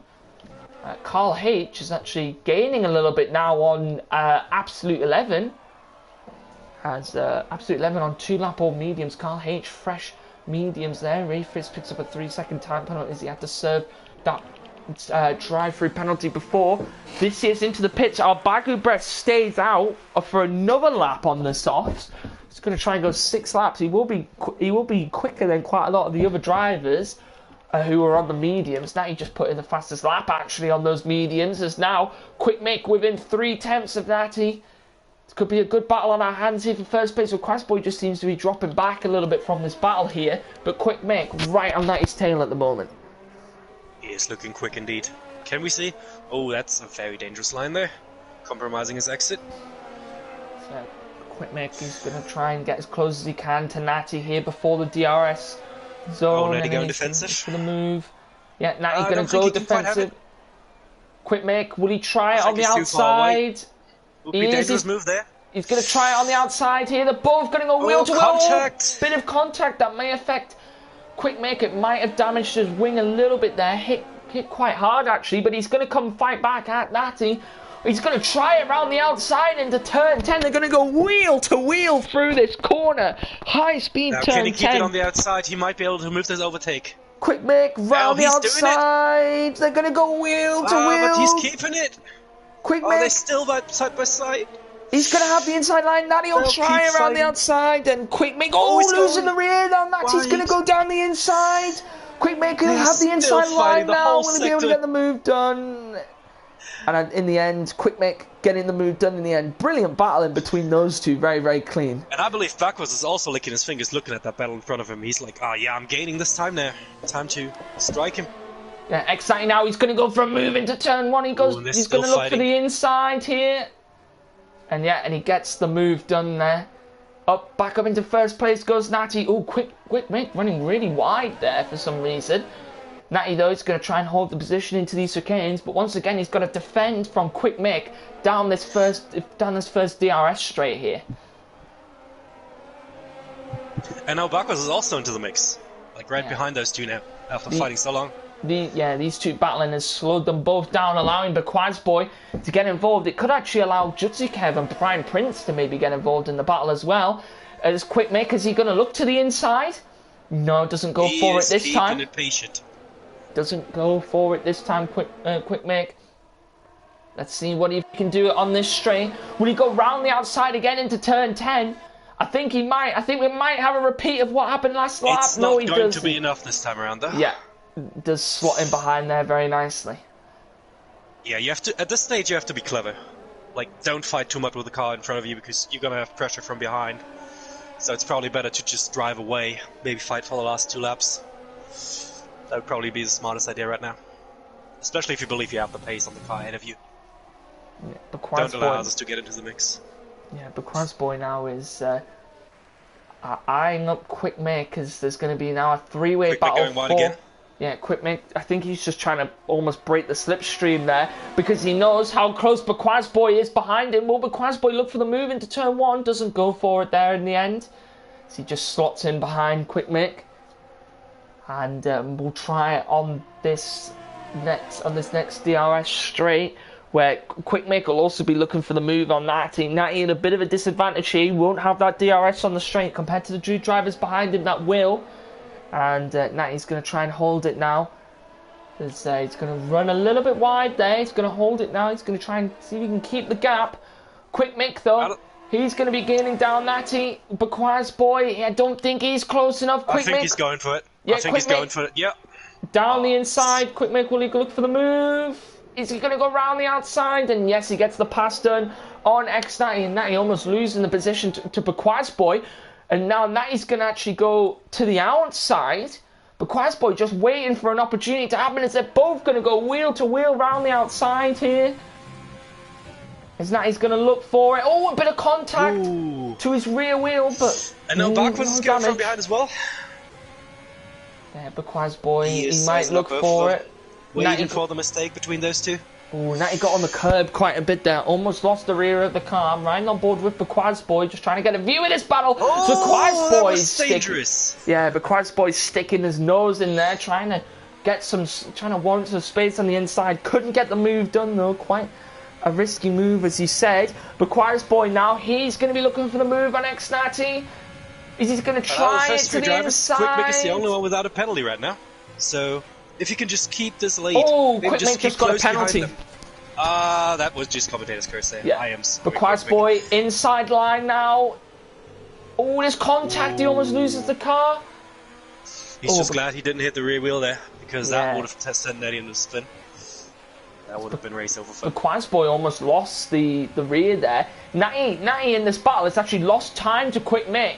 Speaker 1: Carl H is actually gaining a little bit now on Absolute 11. Has Absolute 11 on 2 lap old mediums. Carl H fresh mediums there. Ray Fitz picks up a 3-second time penalty as he had to serve that drive-through penalty before. This is into the pits. Our Bagu Breath stays out for another lap on the softs. He's going to try and go 6 laps. He will be quicker than quite a lot of the other drivers who are on the mediums. Now he just put in the fastest lap actually on those mediums. As now Quick Mick within 3/10 of Natty. It could be a good battle on our hands here for first place. So Quasboy just seems to be dropping back a little bit from this battle here, but Quick Mick right on Natty's tail at the moment.
Speaker 2: He is looking quick indeed. Can we see? Oh, that's a very dangerous line there. Compromising his exit.
Speaker 1: So Quick Mick is going to try and get as close as he can to Natty here before the DRS zone.
Speaker 2: Oh, Natty going defensive
Speaker 1: for the move. Yeah, Natty going to go defensive. Quick Mick, will he try it on the outside?
Speaker 2: Would be a dangerous move there.
Speaker 1: He's going to try it on the outside here. They're both going to go wheel to wheel.
Speaker 2: Contact.
Speaker 1: Bit of contact that may affect Quick Mick. It might have damaged his wing a little bit there. Hit quite hard actually, but he's going to come fight back at Natty. He's going to try it around the outside into turn 10. They're going to go wheel to wheel through this corner. High speed turn 10.
Speaker 2: Can he keep it on the outside? He might be able to move this overtake.
Speaker 1: Quick Mick round the outside. They're going to go wheel to wheel.
Speaker 2: But he's keeping it.
Speaker 1: Quick Mick.
Speaker 2: They're still side by side.
Speaker 1: He's going to have the inside line. Natty will try around the outside. And Quick Mick, losing the rear. Now Natty's going to go down the inside. Quick Mick will have the inside line now. Will he be able to get the move done? And in the end, Quick Mick getting the move done in the end. Brilliant battle in between those two. Very, very clean.
Speaker 2: And I believe Backwards is also licking his fingers looking at that battle in front of him. He's like, oh yeah, I'm gaining this time now. Time to strike him.
Speaker 1: Yeah, exciting now. He's going to go for a move into turn 1. He's going to look for the inside here. And yeah, and he gets the move done there. Back up into first place goes Natty. Oh, Quick Mick running really wide there for some reason. Natty, though, is going to try and hold the position into these chicanes, but once again, he's got to defend from Quick Mick down this first DRS straight here.
Speaker 2: And now Backwards is also into the mix, like right behind those two now. after fighting so long.
Speaker 1: These two battling has slowed them both down, allowing Boy to get involved. It could actually allow Jutsukev and Brian Prince to maybe get involved in the battle as well. As Quick Mick, is he going to look to the inside? No, doesn't go for it this time.
Speaker 2: It patient.
Speaker 1: Doesn't go for it this time, Quick Mick. Let's see what he can do on this straight. Will he go round the outside again into turn 10? I think he might. I think we might have a repeat of what happened last lap.
Speaker 2: It's not going to be enough this time around, though.
Speaker 1: Yeah. Does slot in behind there very nicely.
Speaker 2: Yeah, you have to. At this stage, you have to be clever. Like, don't fight too much with the car in front of you because you're gonna have pressure from behind. So it's probably better to just drive away. Maybe fight for the last 2 laps. That would probably be the smartest idea right now. Especially if you believe you have the pace on the car ahead of you.
Speaker 1: Yeah,
Speaker 2: don't allow others to get into the mix.
Speaker 1: Yeah, but Boy now is eyeing up Quick Mick because there's going to be now a 3-way battle.
Speaker 2: Going wide again.
Speaker 1: Yeah, Quick Mick, I think he's just trying to almost break the slipstream there because he knows how close Boy is behind him. Will Boy look for the move into turn 1? Doesn't go for it there in the end. So he just slots in behind Quick Mick. And we'll try it on this next DRS straight, where Quick Mick will also be looking for the move on Natty. Natty in a bit of a disadvantage here. He won't have that DRS on the straight compared to the two drivers behind him that will. And Natty's going to try and hold it now. He's going to run a little bit wide there. He's going to hold it now. He's going to try and see if he can keep the gap. Quick Mick, though, he's going to be gaining down Natty. Boy, I don't think he's close enough.
Speaker 2: I think he's going for it.
Speaker 1: Yeah,
Speaker 2: I think he's going for it. Yeah.
Speaker 1: Down the inside. Quick Mick will look for the move. Is he going to go around the outside? And yes, he gets the pass done on Natty. And Natty almost losing the position to Boy. And now Natty's going to actually go to the outside. Boy just waiting for an opportunity to happen as they're both going to go wheel to wheel round the outside here. As Natty's going to look for it. Oh, a bit of contact to his rear wheel. But
Speaker 2: and now Barkwas is going from behind as well.
Speaker 1: Yeah, Boy, he might look for it.
Speaker 2: Waiting for the mistake between those two.
Speaker 1: Oh, Natty got on the curb quite a bit there. Almost lost the rear of the car. I'm riding on board with Boy, just trying to get a view of this battle.
Speaker 2: That was dangerous.
Speaker 1: Yeah, Boy's sticking his nose in there, trying to warrant some space on the inside. Couldn't get the move done though. Quite a risky move, as you said. Boy now, he's going to be looking for the move on Natty. Is he going to try it to the inside?
Speaker 2: Quick Mick is the only one without a penalty right now. So if you can just keep this lead,
Speaker 1: Quick Mick just got a penalty.
Speaker 2: That was just commentator's curse there.
Speaker 1: Yeah.
Speaker 2: I am
Speaker 1: Boy inside line now. Oh, there's contact. He almost loses the car.
Speaker 2: He's just glad he didn't hit the rear wheel there, because that would have sent Natty into spin. That would have been race over for
Speaker 1: Boy almost lost the rear there. Natty in this battle has actually lost time to Quick Mick.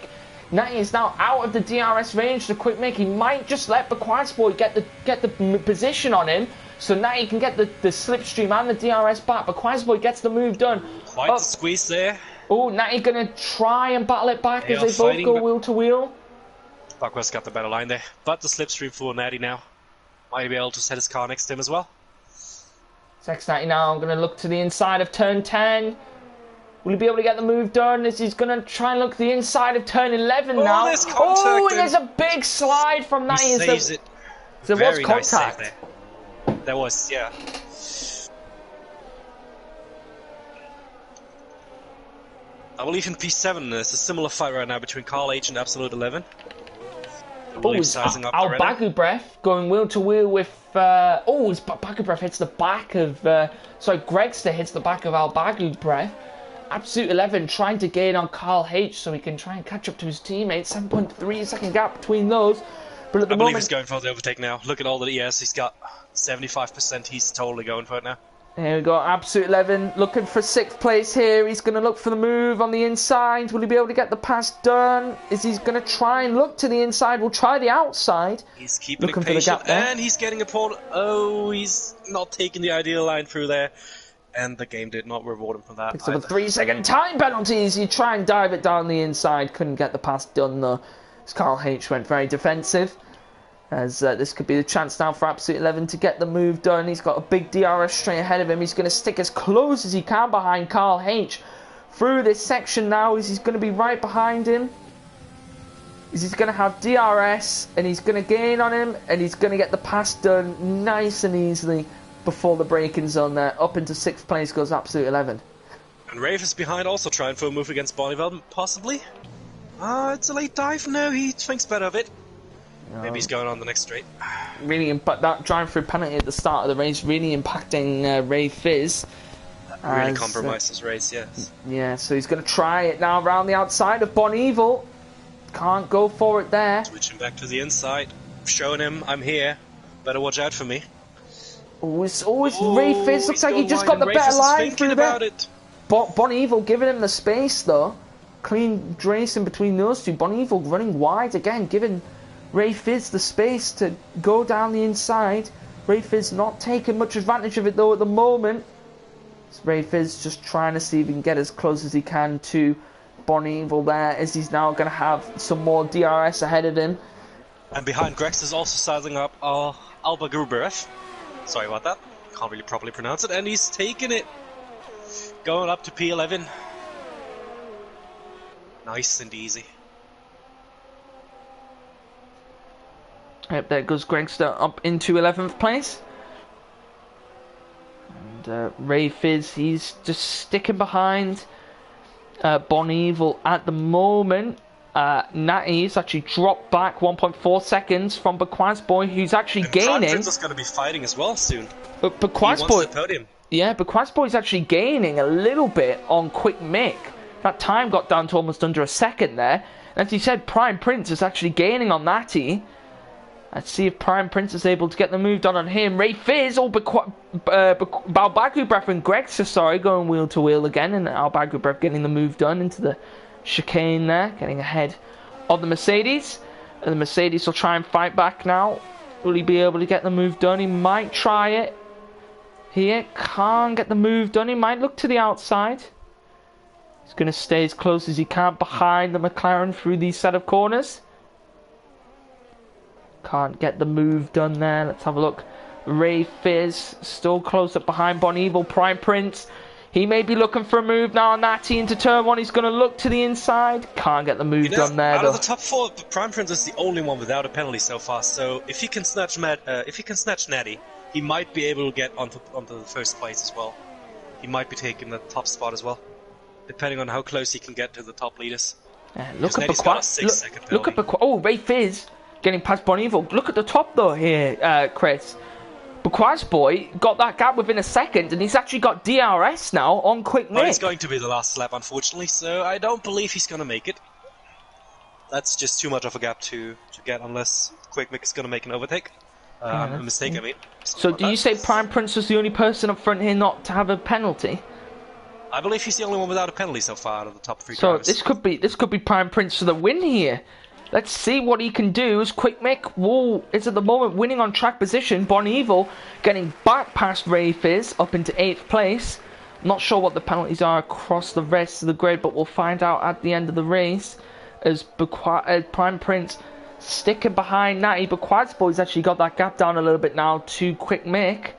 Speaker 1: Natty is now out of the DRS range to Quick Mick. He might just let Boy get the position on him, so Natty can get the slipstream and the DRS back. Boy gets the move done.
Speaker 2: Quite the squeeze there.
Speaker 1: Oh, Natty gonna try and battle it back as they both go wheel to wheel.
Speaker 2: Barkwas got the better line there, but the slipstream for Natty now. Might be able to set his car next to him as well.
Speaker 1: Natty now going to look to the inside of turn 10. Will he be able to get the move done? As he's going to try and look to the inside of turn 11 now.
Speaker 2: There's contact
Speaker 1: and there's a big slide from Natty.
Speaker 2: He saves it.
Speaker 1: There was contact.
Speaker 2: Nice there. There was, yeah. I believe in P7 there's a similar fight right now between Carl H and Absolute 11.
Speaker 1: Baku Breath going wheel to wheel with Baku Breath hits the back of Gregster hits the back of Baku Breath. Absolute 11 trying to gain on Carl H so he can try and catch up to his teammates. 7.3 second gap between those. But at the moment,
Speaker 2: I believe he's going for the overtake now. Look at all the ES he's got. 75%. He's totally going for it now.
Speaker 1: Here we go, Absolute 11 looking for 6th place here. He's going to look for the move on the inside. Will he be able to get the pass done? Is he going to try and look to the inside? We'll try the outside.
Speaker 2: He's keeping it patient, and he's getting a pawn. Oh, he's not taking the ideal line through there. And the game did not reward him for that.
Speaker 1: So the 3-second time penalties. You try and dive it down the inside. Couldn't get the pass done though. As Carl H went very defensive. As this could be the chance now for Absolute 11 to get the move done. He's got a big DRS straight ahead of him. He's going to stick as close as he can behind Carl H. Through this section now, as he's going to be right behind him. is he's going to have DRS, and he's going to gain on him, and he's going to get the pass done nice and easily before the braking zone there. Up into 6th place goes Absolute 11.
Speaker 2: And Rafe is behind, also trying for a move against Bonneville, possibly. It's a late dive. No, he thinks better of it. Maybe he's going on the next straight.
Speaker 1: Really impact that drive-through penalty at the start of the race, really impacting Ray Fizz.
Speaker 2: Really compromised his race, yes.
Speaker 1: Yeah, so he's going to try it now around the outside of Bonneville. Can't go for it there.
Speaker 2: Switching back to the inside. Showing him, I'm here. Better watch out for me.
Speaker 1: Always Ray Fizz. Looks like he just got the better line through there. Bonneville giving him the space, though. Clean racing between those two. Bonneville running wide again, giving Ray Fizz the space to go down the inside. Ray Fizz not taking much advantage of it, though, at the moment. Ray Fizz just trying to see if he can get as close as he can to Bonneville there, as he's now going to have some more DRS ahead of him.
Speaker 2: And behind Grex is also sizing up Alba Gruberev. Sorry about that. Can't really properly pronounce it. And he's taking it. Going up to P11. Nice and easy.
Speaker 1: Yep, there goes Gregster up into 11th place. And Ray Fizz, he's just sticking behind Bonneville at the moment. Natty's actually dropped back 1.4 seconds from Bequazboy, who's actually gaining.
Speaker 2: Prince is going to be fighting as well soon.
Speaker 1: But Bequazboy, yeah, Bequazboy's actually gaining a little bit on Quick Mick. That time got down to almost under a second there. And as you said, Prime Prince is actually gaining on Natty. Let's see if Prime Prince is able to get the move done on him. Ray Fizz, Balbagubrev and Gregster, sorry, going wheel to wheel again. And Balbagubrev getting the move done into the chicane there, getting ahead of the Mercedes. And the Mercedes will try and fight back now. Will he be able to get the move done? He might try it. Here, can't get the move done. He might look to the outside. He's going to stay as close as he can behind the McLaren through these set of corners. Can't get the move done there. Let's have a look. Ray Fizz still close up behind Bonneville. Prime Prince, he may be looking for a move now on Natty into turn 1. He's going to look to the inside. Can't get the move done there,
Speaker 2: out of the top 4, Prime Prince is the only one without a penalty so far. So if he can snatch Natty, he might be able to get onto the first place as well. He might be taking the top spot as well, depending on how close he can get to the top leaders.
Speaker 1: Look at Bequazboy. Oh, Ray Fizz getting past Bonneville. Look at the top though here, Chris. Bequazboy got that gap within a second, and he's actually got DRS now on Quick Mick.
Speaker 2: But it's going to be the last lap, unfortunately, so I don't believe he's going to make it. That's just too much of a gap to get, unless Quick Mick is going to make an overtake. A mistake, I mean.
Speaker 1: So do you say Prime Prince was the only person up front here not to have a penalty?
Speaker 2: I believe he's the only one without a penalty so far out of the top 3
Speaker 1: so
Speaker 2: drivers.
Speaker 1: this could be Prime Prince for the win here. Let's see what he can do. As Quick Mick is at the moment winning on track position. Bonneville getting back past Ray Fizz up into 8th place. Not sure what the penalties are across the rest of the grid, but we'll find out at the end of the race. As Prime Prince sticking behind Natty. Bequazboy's actually got that gap down a little bit now to Quick Mick.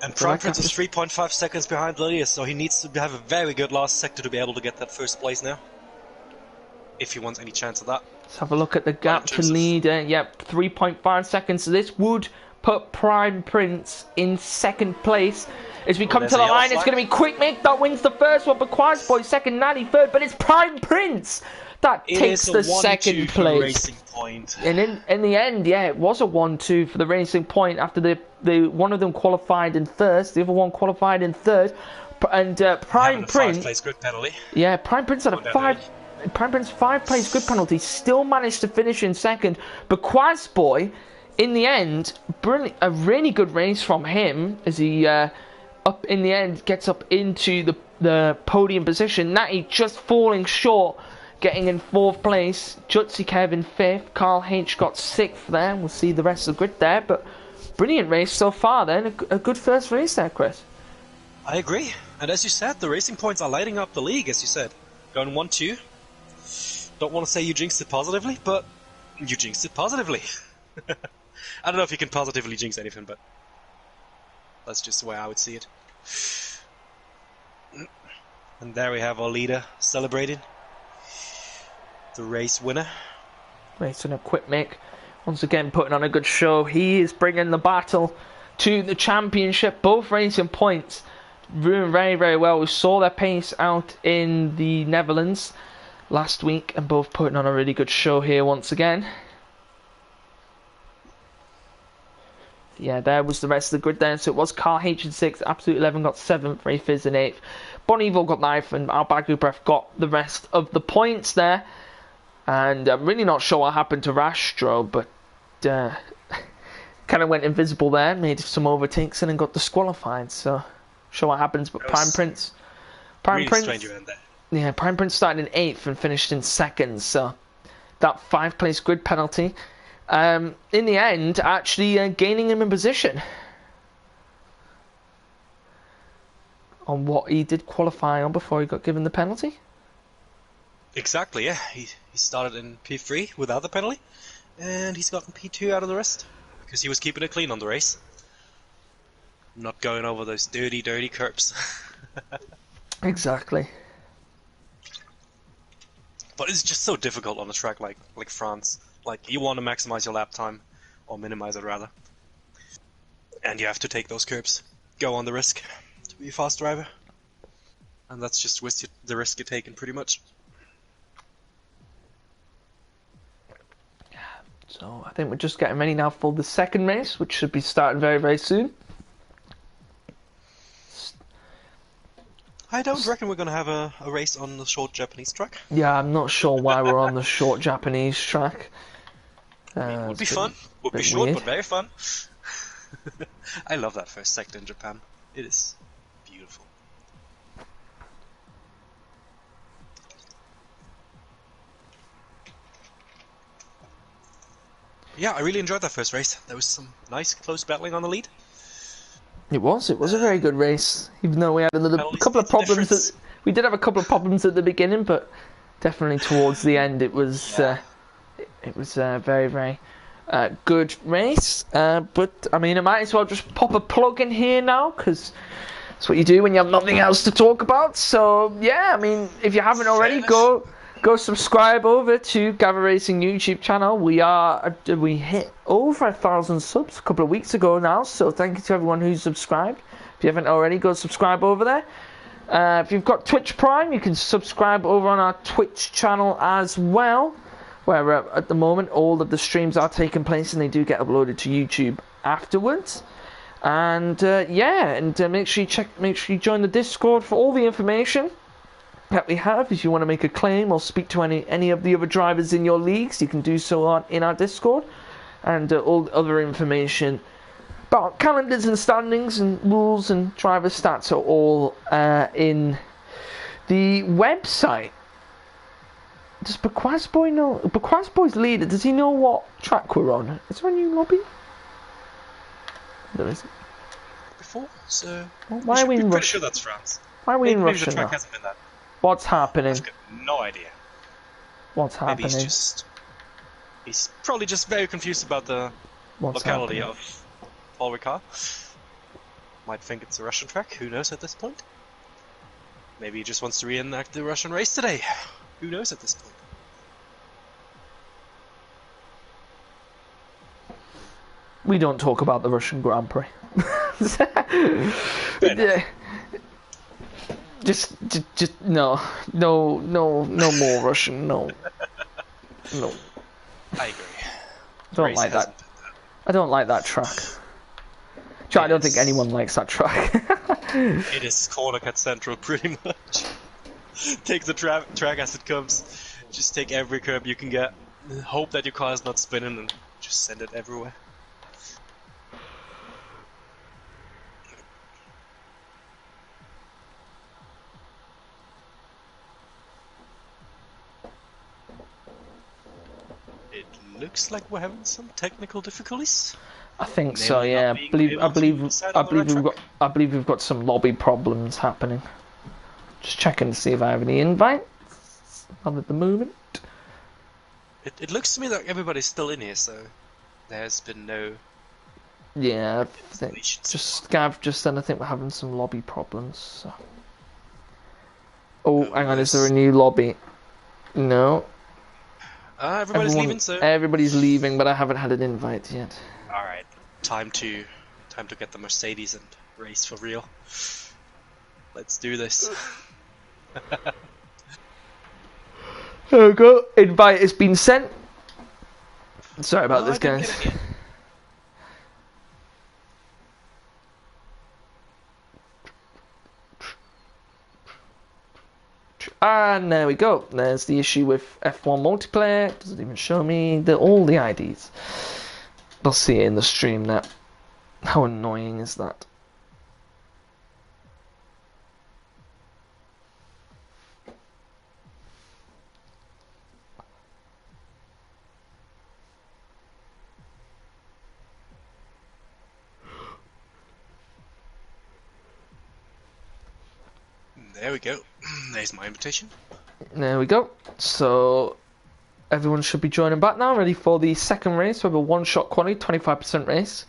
Speaker 2: And Prime Prince is 3.5 seconds behind Lydia, so he needs to have a very good last sector to be able to get that first place now. If he wants any chance of that.
Speaker 1: Let's have a look at the gap to leader. Yep, 3.5 seconds. So this would put Prime Prince in 2nd place. As we come to the line, it's going to be Quick Mick that wins the first one. Bequazboy second, Natty third, but it's Prime Prince that takes the 2nd place.
Speaker 2: Racing Point.
Speaker 1: And in the end, yeah, it was a 1-2 for the Racing Point after the one of them qualified in first, the other one qualified in third, and Prime Prince.
Speaker 2: 5-place grid penalty.
Speaker 1: Yeah, Prime Prince had a 5-place grid penalty, still managed to finish in 2nd. Bequazboy, in the end, a really good race from him as he up in the end gets up into the podium position. Natty just falling short, getting in 4th place. Jutsi Kev in 5th. Carl H got 6th there. We'll see the rest of the grid there, but brilliant race so far then. A good first race there, Chris.
Speaker 2: I agree. And as you said, the Racing Points are lighting up the league, as you said. Going 1-2. Don't want to say you jinxed it positively, but you jinxed it positively. I don't know if you can positively jinx anything, but that's just the way I would see it. And there we have our leader celebrating. The race winner.
Speaker 1: Racing Equipment, once again putting on a good show. He is bringing the battle to the championship. Both racing points doing very, very well. We saw their pace out in the Netherlands last week, and both putting on a really good show here once again. Yeah, there was the rest of the grid there. So it was Car H in 6th, Absolute 11 got 7th, Ray Fizz in 8th, Bonneville got 9th, and our Bagu Breath got the rest of the points there. And I'm really not sure what happened to Rastro, but kind of went invisible there, made some overtakes, and then got disqualified. So, sure what happens. But Prime Prince, Prime Prince started in 8th and finished in 2nd. So that 5th-place grid penalty, in the end, actually gaining him in position on what he did qualify on before he got given the penalty.
Speaker 2: Exactly, yeah. He started in P3 without the penalty, and he's gotten P2 out of the rest because he was keeping it clean on the race, not going over those dirty, dirty curbs.
Speaker 1: Exactly.
Speaker 2: But it's just so difficult on a track like France. Like, you want to maximize your lap time, or minimize it rather, and you have to take those curbs, go on the risk to be a fast driver, and that's just the risk you're taking pretty much.
Speaker 1: So I think we're just getting ready now for the second race, which should be starting very, very soon.
Speaker 2: I don't reckon we're going to have a race on the short Japanese track.
Speaker 1: Yeah, I'm not sure why we're on the short Japanese track.
Speaker 2: It would be fun. Would be short,
Speaker 1: weird,
Speaker 2: but very fun. I love that first sector in Japan. It is beautiful. Yeah, I really enjoyed that first race. There was some nice close battling on the lead.
Speaker 1: It was a very good race, even though we had a couple of problems. We did have a couple of problems at the beginning, but definitely towards the end it was a very, very good race. But I mean, I might as well just pop a plug in here now, because that's what you do when you have nothing else to talk about. So yeah, I mean, if you haven't already, go subscribe over to Gavra Racing YouTube channel. We hit over 1,000 subs a couple of weeks ago now, so thank you to everyone who's subscribed. If you haven't already, go subscribe over there. If you've got Twitch Prime, you can subscribe over on our Twitch channel as well, where at the moment all of the streams are taking place and they do get uploaded to YouTube afterwards. And make sure you join the Discord for all the information that we have. If you want to make a claim or speak to any of the other drivers in your leagues, you can do so in our Discord, and all the other information about calendars and standings and rules and driver stats are all in the website. Does Bequaz Boy know? Bequaz Boy's leader, does he know what track we're on? Is there a new lobby? There isn't.
Speaker 2: Before, so
Speaker 1: why are we in Russia?
Speaker 2: Pretty sure that's France.
Speaker 1: Why are we in Russia
Speaker 2: the track
Speaker 1: now?
Speaker 2: hasn't been that.
Speaker 1: What's happening?
Speaker 2: I've got no idea.
Speaker 1: What's happening?
Speaker 2: Maybe he's probably just very confused about the locality of Paul Ricard. Might think it's a Russian track, who knows at this point? Maybe he just wants to reenact the Russian race today. Who knows at this point?
Speaker 1: We don't talk about the Russian Grand Prix. Yeah. Just no more Russian. No.
Speaker 2: I agree.
Speaker 1: I don't like that. I don't like that track. I don't think anyone likes that track.
Speaker 2: It is corner cut central, pretty much. Take the track as it comes. Just take every curb you can get. Hope that your car is not spinning, and just send it everywhere. It looks like we're having some technical difficulties.
Speaker 1: I think so. Yeah, I believe we've got some lobby problems happening. Just checking to see if I have any invites. Not at the moment.
Speaker 2: It looks to me like everybody's still in here, so there's been no.
Speaker 1: Yeah, I think Gav just said I think we're having some lobby problems. So. Oh, hang on, is there a new lobby? No.
Speaker 2: Everybody's leaving, so...
Speaker 1: Everybody's leaving, but I haven't had an invite yet.
Speaker 2: Alright, time to get the Mercedes and race for real. Let's do this.
Speaker 1: There we go. Invite has been sent. Sorry about this, guys. And there we go. There's the issue with F1 multiplayer. Doesn't even show me all the IDs. I'll see it in the stream now. How annoying is that?
Speaker 2: There we go. There's my invitation.
Speaker 1: There we go. So everyone should be joining back now, ready for the second race. We have a one-shot quali, 25% race.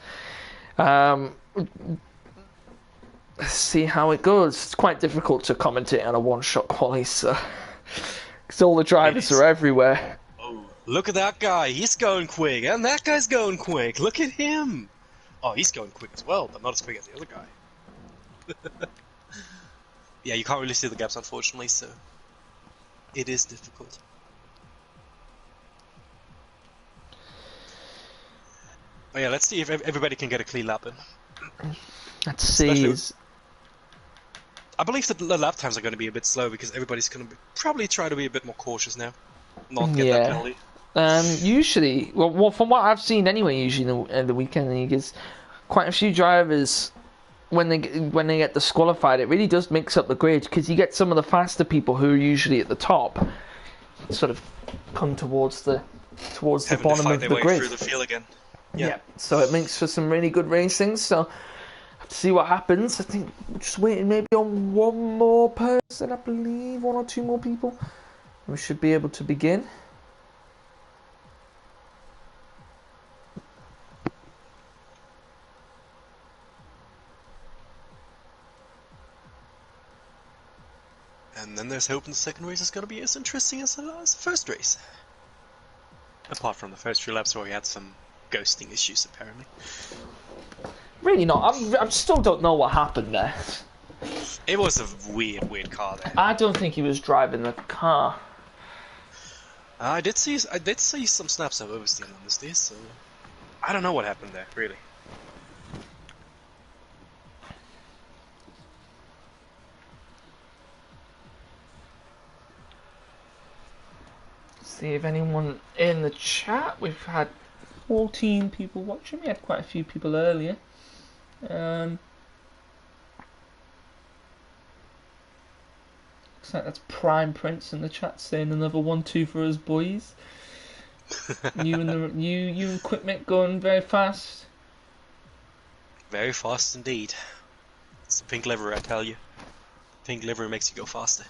Speaker 1: Let's see how it goes. It's quite difficult to commentate on a one-shot quali, so because all the drivers are everywhere.
Speaker 2: Oh, look at that guy. He's going quick, and that guy's going quick. Look at him. Oh, he's going quick as well, but not as quick as the other guy. Yeah, you can't really see the gaps, unfortunately, so it is difficult. Oh yeah, let's see if everybody can get a clean lap in.
Speaker 1: Let's see.
Speaker 2: I believe that the lap times are going to be a bit slow because everybody's going to probably try to be a bit more cautious now. Not get that penalty.
Speaker 1: Usually, well, from what I've seen anyway, usually in the weekend league is quite a few drivers. When they get disqualified, it really does mix up the grid because you get some of the faster people who are usually at the top, sort of come towards the bottom of the grid.
Speaker 2: Through the field again.
Speaker 1: Yeah. So it makes for some really good racing. So have to see what happens. I think we're just waiting maybe on one more person. I believe one or two more people. We should be able to begin.
Speaker 2: And then there's hope the second race is going to be as interesting as the first race. Apart from the first few laps where we had some ghosting issues, apparently.
Speaker 1: Really not. I still don't know what happened there.
Speaker 2: It was a weird car there.
Speaker 1: I don't think he was driving the car.
Speaker 2: I did see some snaps of oversteering on this day, so I don't know what happened there, really.
Speaker 1: See if anyone in the chat. We've had 14 people watching. We had quite a few people earlier. Looks like that's Prime Prince in the chat saying another 1-2 for us boys. You and equipment going very fast.
Speaker 2: Very fast indeed. It's a pink liver, I tell you. Pink liver makes you go faster.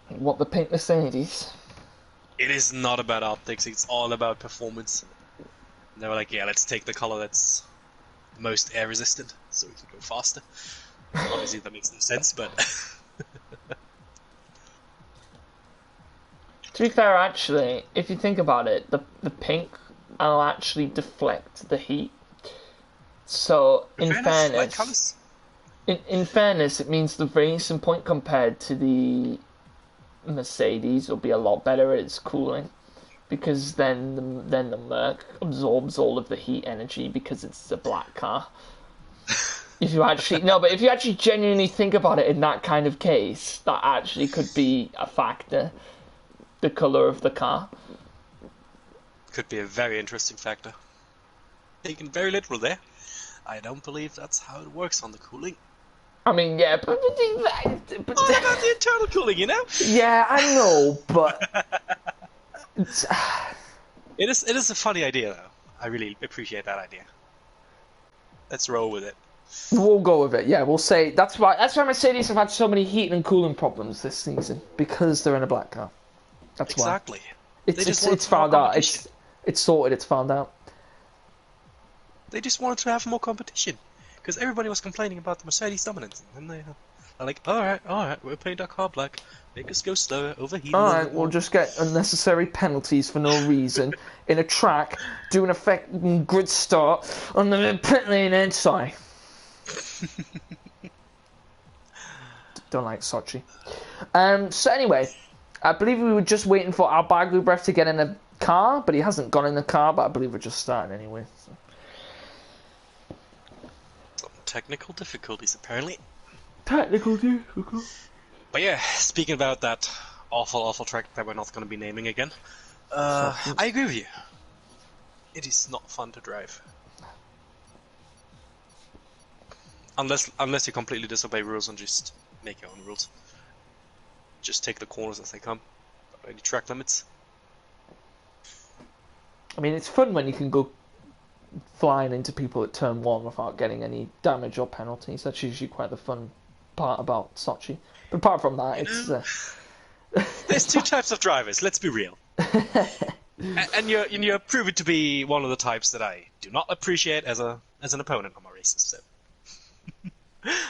Speaker 1: What, the pink Mercedes?
Speaker 2: It is not about optics, it's all about performance. And they were like, yeah, let's take the color that's the most air resistant, so we can go faster. Obviously that makes no sense, but...
Speaker 1: To be fair, actually, if you think about it, the pink will actually deflect the heat. So, in fairness, it means the racing point compared to the Mercedes will be a lot better at its cooling, because then the Merc absorbs all of the heat energy because it's a black car. If you actually genuinely think about it in that kind of case, that actually could be a factor. The colour of the car
Speaker 2: could be a very interesting factor. Taken very literal there. I don't believe that's how it works on the cooling.
Speaker 1: I mean, yeah, but
Speaker 2: what about the internal cooling, you know?
Speaker 1: Yeah, I know, but
Speaker 2: it is a funny idea, though. I really appreciate that idea. Let's roll with it.
Speaker 1: We'll go with it. Yeah, we'll say that's why Mercedes have had so many heating and cooling problems this season, because they're in a black car. That's
Speaker 2: exactly.
Speaker 1: Why. It's found out. It's sorted. It's found out.
Speaker 2: They just wanted to have more competition. Because everybody was complaining about the Mercedes dominance, and I'm like, all right, we're paint our car black. Make us go slower, overheat a
Speaker 1: Alright,
Speaker 2: little
Speaker 1: we'll
Speaker 2: more.
Speaker 1: just get unnecessary penalties for no reason in a track, do an effective grid start on the pit lane inside. Don't like Sochi. So anyway, I believe we were just waiting for our Gavra to get in the car, but he hasn't gone in the car, but I believe we're just starting anyway. So.
Speaker 2: Some technical difficulties, apparently.
Speaker 1: Technical difficulties.
Speaker 2: But yeah, speaking about that awful track that we're not going to be naming again, I agree with you. It is not fun to drive. Unless you completely disobey rules and just make your own rules. Just take the corners as they come. Not any track limits.
Speaker 1: I mean, it's fun when you can go flying into people at turn 1 without getting any damage or penalties. That's usually quite the fun part about Sochi. But apart from that, it's...
Speaker 2: There's two types of drivers, let's be real. and you're proven to be one of the types that I do not appreciate as an opponent on my races, so...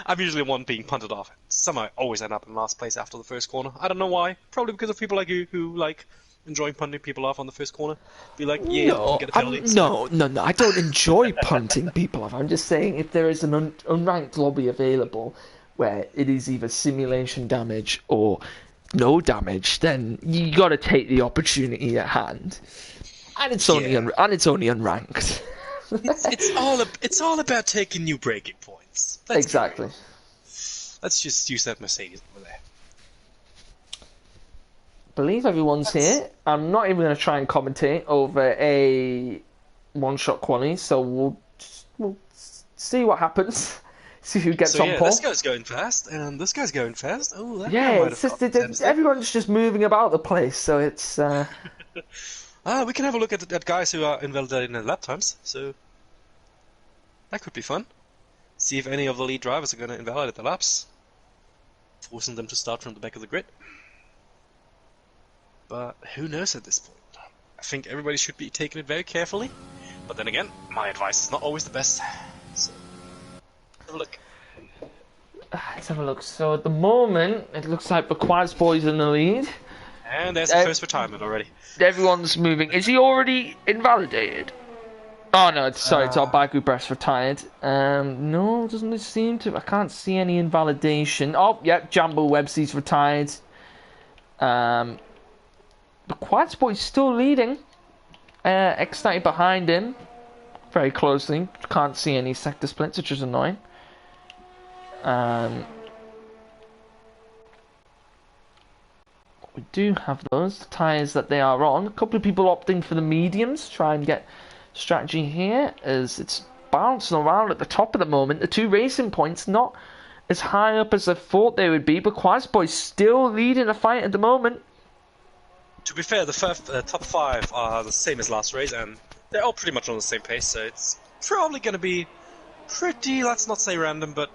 Speaker 2: I'm usually one being punted off. Somehow I always end up in last place after the first corner. I don't know why. Probably because of people like you who like enjoying punting people off on the first corner. Be like, yeah,
Speaker 1: no,
Speaker 2: get a penalty.
Speaker 1: No, I don't enjoy punting people off. I'm just saying if there is an unranked lobby available where it is either simulation damage or no damage, then you got to take the opportunity at hand. And it's only unranked.
Speaker 2: it's all about taking new breaking points.
Speaker 1: Exactly.
Speaker 2: Let's just use that Mercedes over there.
Speaker 1: Believe everyone's here. I'm not even going to try and commentate over a one-shot quali, so we'll see what happens. See who gets on pole.
Speaker 2: This guy's going fast, and this guy's going fast. Oh, that
Speaker 1: yeah, it's just everyone's just moving about the place, so it's.
Speaker 2: We can have a look at guys who are invalidating their lap times. So that could be fun. See if any of the lead drivers are going to invalidate the laps, forcing them to start from the back of the grid. But who knows at this point? I think everybody should be taking it very carefully. But then again, my advice is not always the best. So, have a look.
Speaker 1: Let's have a look. So at the moment, it looks like Bakwad's boy's in the lead.
Speaker 2: And there's the first retirement already.
Speaker 1: Everyone's moving. Is he already invalidated? Oh no, it's our Baku Breast retired. No, doesn't seem to. I can't see any invalidation. Oh, yep, Jambo Websey's retired. The Quads boy's still leading. X90 behind him, very closely. Can't see any sector splits, which is annoying. We do have those tyres that they are on. A couple of people opting for the mediums, try and get strategy here, as it's bouncing around at the top at the moment. The two racing points not as high up as I thought they would be, but Quasboy's still leading the fight at the moment.
Speaker 2: To be fair, the top 5 are the same as last race, and they're all pretty much on the same pace, so it's probably going to be pretty, let's not say random, but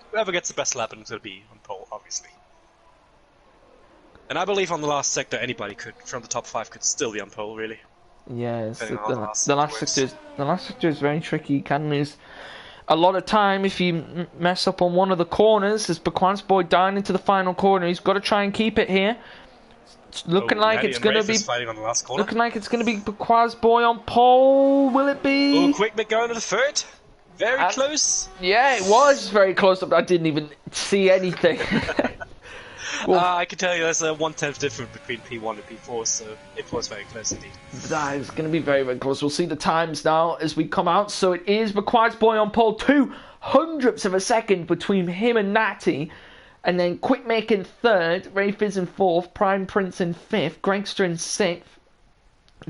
Speaker 2: whoever gets the best lap is going to be on pole, obviously. And I believe on the last sector, anybody could, from the top 5, could still be on pole, really.
Speaker 1: Yeah, the last sector is very tricky. You can lose a lot of time if you mess up on one of the corners. As Bakwan's boy down into the final corner, he's got to try and keep it here. It's looking like it's going to be
Speaker 2: fighting on the last corner.
Speaker 1: Looking like it's going to be Bakwan's boy on pole. Will it be?
Speaker 2: Oh, quick bit going to the third. Very close.
Speaker 1: Yeah, it was very close. I didn't even see anything.
Speaker 2: Well, I can tell you there's a 1/10 difference between P1 and P4, so it was very close indeed.
Speaker 1: That is going to be very, very close. We'll see the times now as we come out. So it is McQuide's boy on pole, 0.02 of a second between him and Natty. And then Quickmake in third, Ray Fizz in fourth, Prime Prince in fifth, Gregster in sixth,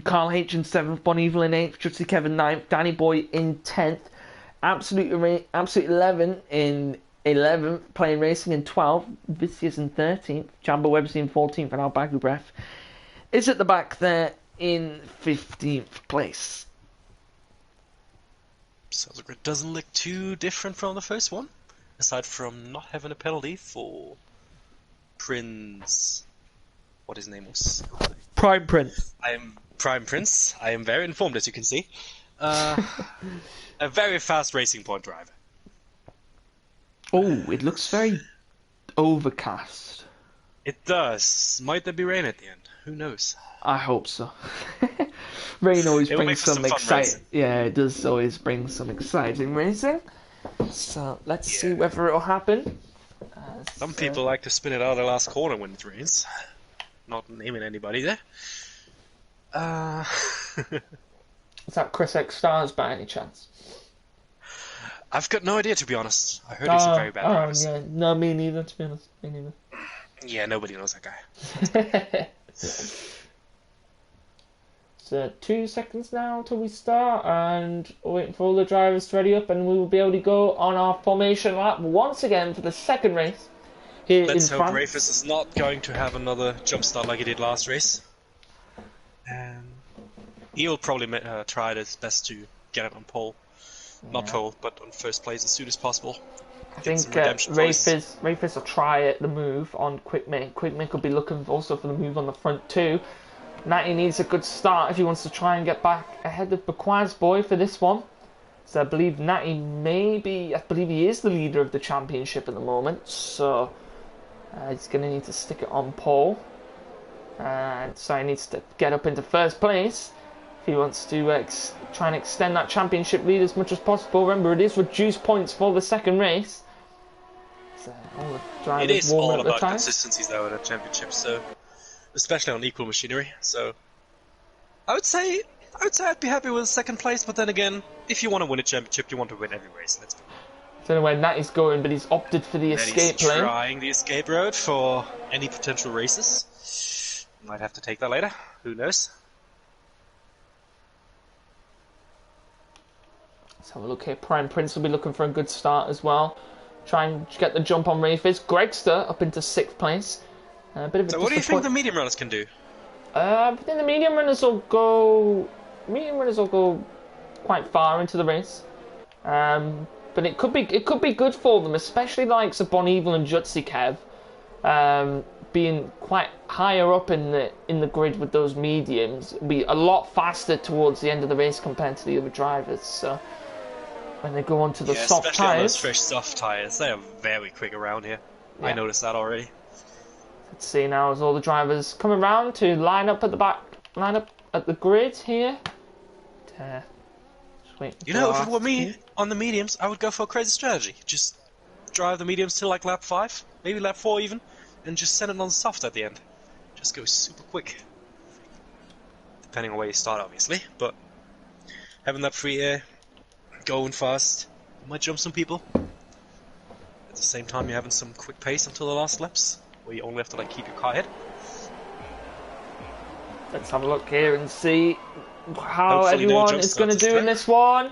Speaker 1: Carl H in seventh, Bon Evil in eighth, Justy Kevin ninth, Danny Boy in 10th, Absolute 11 in 11th, Playing Racing in 12th, Vicious in 13th, Jambo Websey in 14th, and Albagu Breath is at the back there in 15th place.
Speaker 2: Sounds like it doesn't look too different from the first one, aside from not having a penalty for Prince. What his name was?
Speaker 1: Prime Prince.
Speaker 2: I am Prime Prince. I am very informed, as you can see. A very fast Racing Point driver.
Speaker 1: Oh, it looks very overcast.
Speaker 2: It does. Might there be rain at the end? Who knows?
Speaker 1: I hope so. Rain always
Speaker 2: It will
Speaker 1: brings
Speaker 2: make for
Speaker 1: some
Speaker 2: some fun
Speaker 1: exciting.
Speaker 2: racing.
Speaker 1: Yeah, it does always bring some exciting racing. So let's see
Speaker 2: Yeah.
Speaker 1: whether it'll happen.
Speaker 2: Some people like to spin it out of the last corner when it rains. Not naming anybody there.
Speaker 1: Is that Chris X Stars by any chance?
Speaker 2: I've got no idea, to be honest. I heard he's a very bad driver.
Speaker 1: Yeah, no, me neither. To be honest, me neither.
Speaker 2: Yeah, nobody knows that guy.
Speaker 1: So 2 seconds now till we start, and we're waiting for all the drivers to ready up, and we will be able to go on our formation lap once again for the second race here
Speaker 2: Let's
Speaker 1: in
Speaker 2: hope
Speaker 1: France.
Speaker 2: Rafis is not going to have another jump start like he did last race. He'll probably try his best to get it on pole. Not pole, but on first place as soon as possible.
Speaker 1: I think Rafis will try it, the move on Quick Mick. Quick Mick will be looking also for the move on the front too. Natty needs a good start if he wants to try and get back ahead of Bequaz Boy for this one. So I believe Natty I believe he is the leader of the championship at the moment. So he's going to need to stick it on pole. So he needs to get up into first place if he wants to try and extend that championship lead as much as possible. Remember, it is reduced points for the second race. So all the drivers
Speaker 2: it is
Speaker 1: warming
Speaker 2: all
Speaker 1: up the
Speaker 2: about
Speaker 1: tyres.
Speaker 2: consistency though at a championship, so especially on equal machinery. So I would say I'd be happy with second place, but then again, if you want to win a championship, you want to win every race. Let's go.
Speaker 1: I don't know where Natty's going, but he's opted for the escape
Speaker 2: He's
Speaker 1: lane.
Speaker 2: trying the escape road for any potential races. Might have to take that later. Who knows?
Speaker 1: Let's have a look here. Prime Prince will be looking for a good start as well. Try and get the jump on Rafis. Gregster up into 6th place. A bit of a
Speaker 2: So what do you think the medium runners can do?
Speaker 1: I think the medium runners will go. Quite far into the race. But it could be good for them, especially the likes of Bon Evil and Jutsi Kev, being quite higher up in the grid with those mediums. It'll be a lot faster towards the end of the race compared to the other drivers. So when they go onto the soft
Speaker 2: especially on those
Speaker 1: tyres,
Speaker 2: fresh soft tyres, they are very quick around here.
Speaker 1: Yeah.
Speaker 2: I noticed that already.
Speaker 1: let's see now as all the drivers come around to line up at the back, line up at the grid here. Just wait
Speaker 2: You know, if it were me on the mediums, I would go for a crazy strategy. Just drive the mediums till like lap 5, maybe lap 4 even, and just send it on soft at the end. Just go super quick. Depending on where you start, obviously, but having that free air, going fast, you might jump some people. At the same time, you're having some quick pace until the last laps, where you only have to like keep your car ahead.
Speaker 1: Let's have a look here and see how
Speaker 2: Hopefully no
Speaker 1: everyone
Speaker 2: jump
Speaker 1: is going to
Speaker 2: starts this
Speaker 1: do in
Speaker 2: time.
Speaker 1: this one.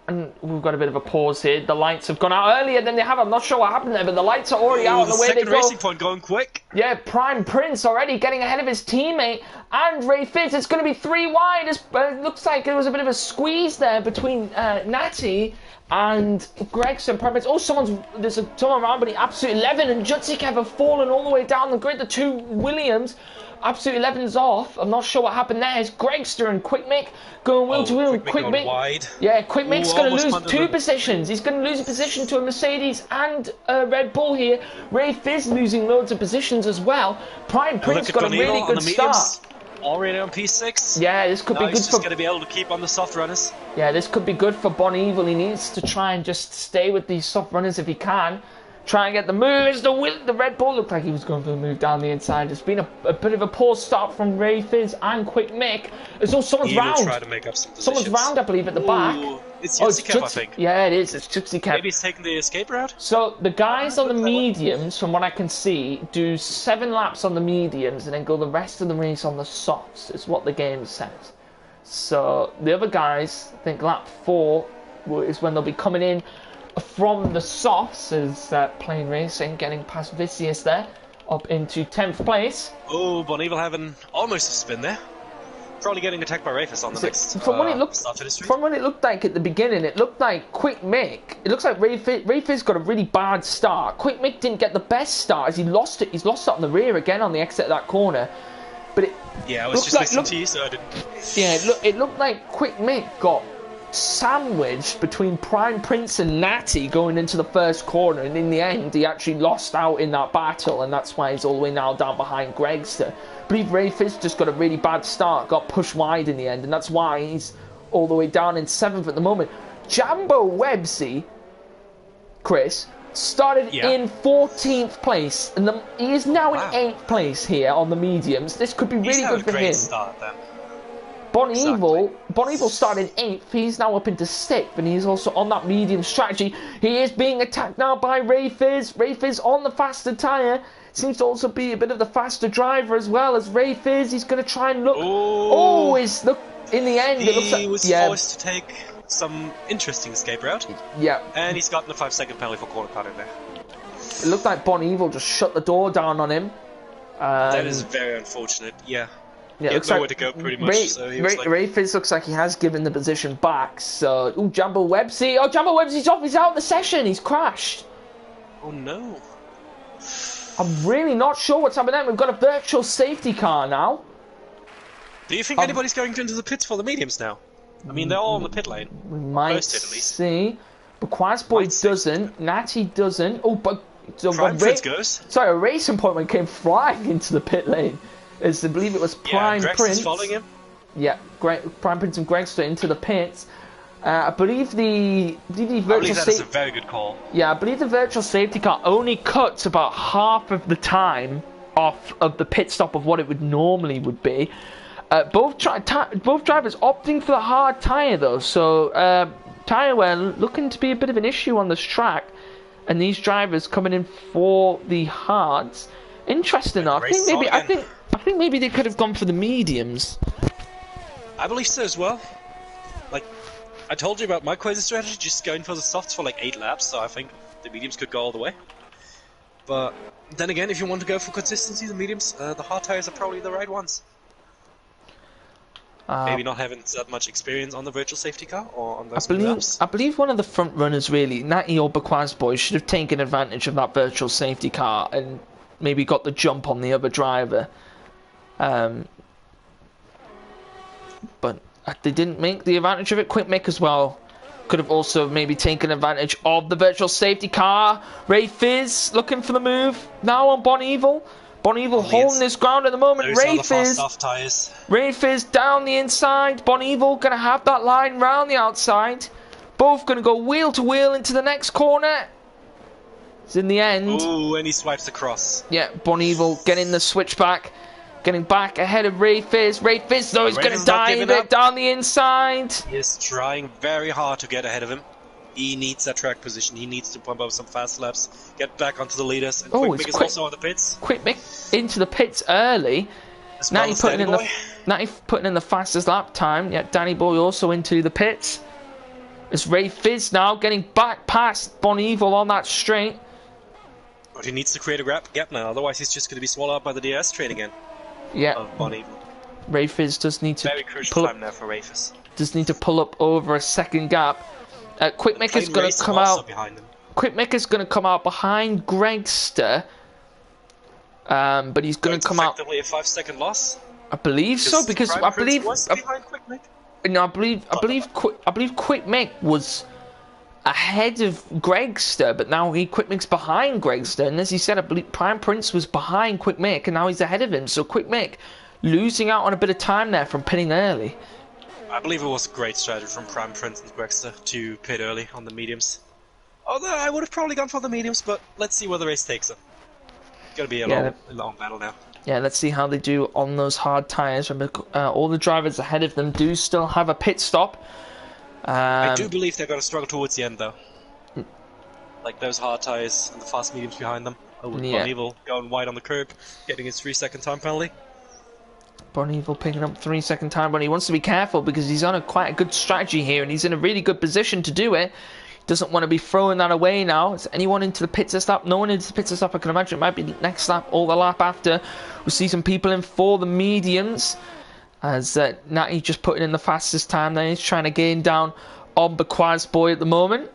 Speaker 1: And we've got a bit of a pause here. The lights have gone out earlier than they have. I'm not sure what happened there, but the lights are already out on the way they
Speaker 2: second
Speaker 1: go.
Speaker 2: racing point going quick.
Speaker 1: Yeah, Prime Prince already getting ahead of his teammate and Ray Fitz. It's going to be 3 wide. It looks like there was a bit of a squeeze there between Natty and Gregson. Prime Prince. Oh, there's someone around, but Absolute 11 and Jutsikev have fallen all the way down the grid. The two Williams. Absolute 11's off. I'm not sure what happened there. It's Gregster and Quick Mick going wheel to wheel.
Speaker 2: Quick Mick going wide.
Speaker 1: Yeah, Quick Mick's going to
Speaker 2: almost
Speaker 1: lose
Speaker 2: punted
Speaker 1: 2
Speaker 2: them.
Speaker 1: positions. He's going to lose a position to a Mercedes and a Red Bull here. Ray Fizz losing loads of positions as well. Prime Prince got a really good start.
Speaker 2: Already on P6.
Speaker 1: Yeah, this could be
Speaker 2: Now
Speaker 1: good
Speaker 2: he's
Speaker 1: for.
Speaker 2: just going to be able to keep on the soft runners.
Speaker 1: Yeah, this could be good for Bon Evil. He needs to try and just stay with these soft runners if he can. Try and get the move. It's the Red Bull looked like he was going for the move down the inside. It's been a bit of a poor start from Ray Fizz and Quick Mick. It's all someone's
Speaker 2: He will
Speaker 1: round.
Speaker 2: try to make up some
Speaker 1: Someone's
Speaker 2: positions.
Speaker 1: round, I believe, at the back.
Speaker 2: It's
Speaker 1: Oh, it's
Speaker 2: Yutsikev, I
Speaker 1: Jutsi-
Speaker 2: think.
Speaker 1: Yeah, it is. It's Jutsikev.
Speaker 2: Maybe he's taking the escape route?
Speaker 1: So the guys on the mediums, from what I can see, do 7 laps on the mediums and then go the rest of the race on the softs. Is what the game says. So the other guys, I think lap 4 is when they'll be coming in from the softs as Plain Racing getting past Vicious there, up into 10th place.
Speaker 2: Oh, Bon Evil having almost a spin there. Probably getting attacked by Rafis on the next
Speaker 1: From what it looked,
Speaker 2: start to the street.
Speaker 1: from what it looked like at the beginning, it looked like Quick Mick. It looks like Ray Fizz got a really bad start. Quick Mick didn't get the best start as he lost it. He's lost it on the rear again on the exit of that corner. But
Speaker 2: Yeah, I was just listening to you, so I didn't.
Speaker 1: it looked like Quick Mick got sandwiched between Prime Prince and Natty going into the first corner, and in the end he actually lost out in that battle, and that's why he's all the way now down behind Gregster. I believe Ray Fizz just got a really bad start, got pushed wide in the end, and that's why he's all the way down in 7th at the moment. Jambo Websy, Chris, started in 14th place, and he is now in 8th place here on the mediums. This could be really good for him.
Speaker 2: Start, then.
Speaker 1: Bon Evil started 8th, he's now up into 6th, and he's also on that medium strategy. He is being attacked now by Ray Fizz. Ray Fizz on the faster tyre, seems to also be a bit of the faster driver as well as Ray Fizz. He's going to try and look... look, in the end, it looks like...
Speaker 2: He was forced to take some interesting escape route.
Speaker 1: Yeah.
Speaker 2: And he's gotten a 5-second penalty for corner cutting there.
Speaker 1: It looked like Bon Evil just shut the door down on him.
Speaker 2: That is very unfortunate, yeah.
Speaker 1: Yeah,
Speaker 2: he had nowhere to go pretty much.
Speaker 1: Ray Fizz looks like he has given the position back. So, Jambo Websy. Oh, Jambo Websy's off. He's out of the session. He's crashed.
Speaker 2: Oh no.
Speaker 1: I'm really not sure what's happening. We've got a virtual safety car now.
Speaker 2: Do you think anybody's going into the pits for the mediums now? I mean, they're all in the pit lane.
Speaker 1: We might
Speaker 2: Posted, at least.
Speaker 1: see. But Quasboy doesn't. Natty doesn't. Oh, but
Speaker 2: Prime Prince goes.
Speaker 1: Sorry, a racing point came flying into the pit lane. As I believe it was Prime Prince.
Speaker 2: Following him.
Speaker 1: Yeah, Prime Prince and Gregster into the pits. I believe the virtual
Speaker 2: that is a very good call.
Speaker 1: Yeah, I believe the virtual safety car only cuts about half of the time off of the pit stop of what it would normally would be. Both drivers opting for the hard tyre though, so tyre wear looking to be a bit of an issue on this track, and these drivers coming in for the hards. Interesting though. I think maybe they could have gone for the mediums.
Speaker 2: I believe so as well. Like, I told you about my crazy strategy, just going for the softs for like 8 laps, so I think the mediums could go all the way. But then again, if you want to go for consistency, the mediums, the hard tires are probably the right ones. Maybe not having that much experience on the virtual safety car or on those laps.
Speaker 1: I believe one of the front runners, really, Natty or Baquaz boys, should have taken advantage of that virtual safety car and maybe got the jump on the other driver. But they didn't make the advantage of it. Quick Mick as well could have also maybe taken advantage of the virtual safety car. Ray Fizz looking for the move now on Bon Evil. Bon Evil holding his ground at the moment. Ray Fizz down the inside. Bon Evil going to have that line round the outside. Both going to go wheel to wheel into the next corner. It's in the end.
Speaker 2: Ooh, and he swipes across.
Speaker 1: Yeah, Bon Evil getting the switchback. Getting back ahead of Ray Fizz. Ray Fizz, though, he's going to dive it down the inside.
Speaker 2: He is trying very hard to get ahead of him. He needs that track position. He needs to pump up some fast laps, get back onto the leaders. And Quick Mick is also on the pits.
Speaker 1: Quick Mick into the pits early. Natty putting in the fastest lap time. Yeah, Danny Boy also into the pits. It's Ray Fizz now getting back past Bon Evil on that straight.
Speaker 2: But he needs to create a gap now, otherwise he's just going to be swallowed up by the DS train again.
Speaker 1: Yeah.
Speaker 2: Of Bon Evil.
Speaker 1: Ray Fizz does need to
Speaker 2: very crucial time now for Ray Fizz.
Speaker 1: Does need to pull up over a second gap. Quick Mick is going to come out. Quick Mick is going to come out behind Gregster. But he's going to come out.
Speaker 2: Effectively a 5-second loss.
Speaker 1: I believe so, because I believe.
Speaker 2: Behind Quick Mick.
Speaker 1: No, I believe Quick Mick was ahead of Gregster, but now Quick Mick's behind Gregster, and as he said, I believe Prime Prince was behind Quick Mick, and now he's ahead of him. So Quick Mick losing out on a bit of time there from pitting early.
Speaker 2: I believe it was a great strategy from Prime Prince and Gregster to pit early on the mediums. Although I would have probably gone for the mediums, but let's see where the race takes them. It's gonna be a long battle now.
Speaker 1: Yeah, let's see how they do on those hard tyres. Remember, all the drivers ahead of them do still have a pit stop.
Speaker 2: I do believe they're going to struggle towards the end, though. Like those hard tyres and the fast mediums behind them. Bon Evil going wide on the curb, getting his 3-second time penalty.
Speaker 1: Bon Evil picking up 3-second time, but he wants to be careful because he's on quite a good strategy here, and he's in a really good position to do it. He doesn't want to be throwing that away now. Is anyone into the pits this lap? No one into the pits this lap. I can imagine it might be next lap or the lap after. We'll see some people in for the mediums. As Natty just putting in the fastest time there. He's trying to gain down on Baquaz Boy at the moment.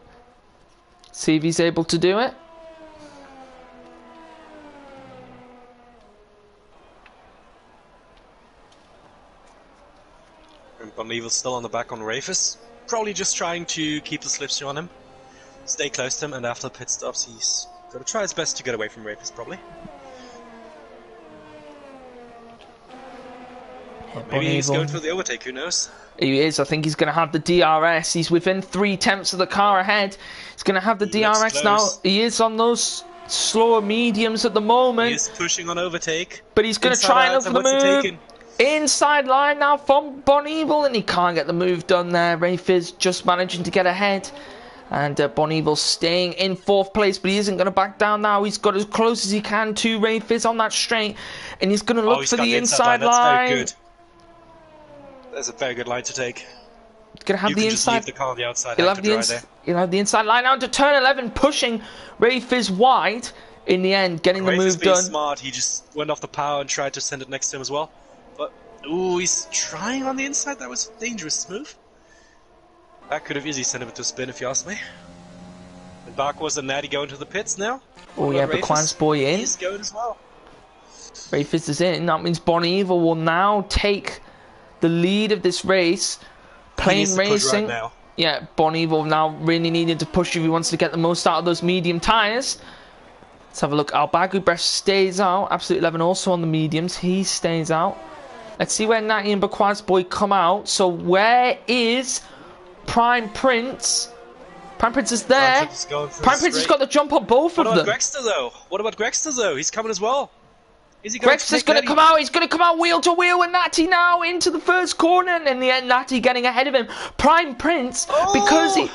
Speaker 1: See if he's able to do it.
Speaker 2: And Bon Evil's still on the back on Ray Fizz. probably just trying to keep the slipstream on him, stay close to him, and after pit stops, he's going to try his best to get away from Rapist, probably. Maybe he's going for the overtake, who knows?
Speaker 1: He is. I think he's going to have the DRS. He's within 3 tenths of the car ahead. He's going to have the DRS now. He is on those slower mediums at the moment.
Speaker 2: He is pushing on overtake.
Speaker 1: But he's going to try and look for the move. Inside line now from Bon Evil, and he can't get the move done there. Ray Fizz just managing to get ahead. And Bon Evil staying in 4th place, but he isn't going to back down now. He's got as close as he can to Ray Fizz on that straight. And he's going to look for the inside line.
Speaker 2: That's very good. That's a very good line to take.
Speaker 1: He's going to have the inside.
Speaker 2: Just leave the car on the outside.
Speaker 1: He'll have the inside line out to turn 11, pushing Ray Fizz wide. In the end, getting the move done.
Speaker 2: Smart. He just went off the power and tried to send it next to him as well. But ooh, he's trying on the inside. That was a dangerous move. That could have easily sent him to spin, if you ask me. And back was the Natty going to the pits now.
Speaker 1: Oh yeah, but Quan's boy in.
Speaker 2: He's going as well.
Speaker 1: Ray Fizz is in. That means Bon Evil will now take the lead of this race. Plain racing.
Speaker 2: Right now.
Speaker 1: Yeah, Bon Evil now really needing to push if he wants to get the most out of those medium tyres. Let's have a look. Albagu Breath stays out. Absolute 11 also on the mediums. He stays out. Let's see where Natty and Baquad's boy come out. So where is Prime Prince? Prime Prince is there. Prime Prince has got the jump on both of them.
Speaker 2: What about Gregster though? What about Gregster though? He's coming as well.
Speaker 1: Gregster's going to come out. He's going to come out wheel to wheel with Natty now into the first corner. And in the end, Natty getting ahead of him. Prime Prince, because he...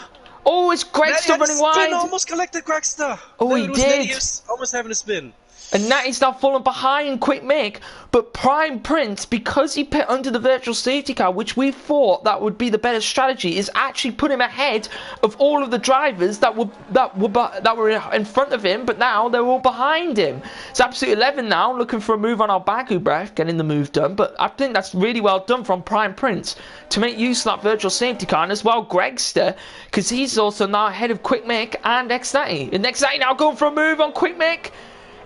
Speaker 1: Oh, it's Gregster running wide.
Speaker 2: Almost collected Gregster.
Speaker 1: Oh, he did.
Speaker 2: Almost having a spin.
Speaker 1: And Natty's now fallen behind Quick Mick, but Prime Prince, because he pit under the virtual safety car, which we thought that would be the better strategy, is actually put him ahead of all of the drivers that were in front of him, but now they're all behind him. It's Absolute 11 now, looking for a move on Albagu Breath, getting the move done, but I think that's really well done from Prime Prince to make use of that virtual safety car, and as well Gregster, because he's also now ahead of Quick Mick and X90. And X90 now going for a move on Quick Mick.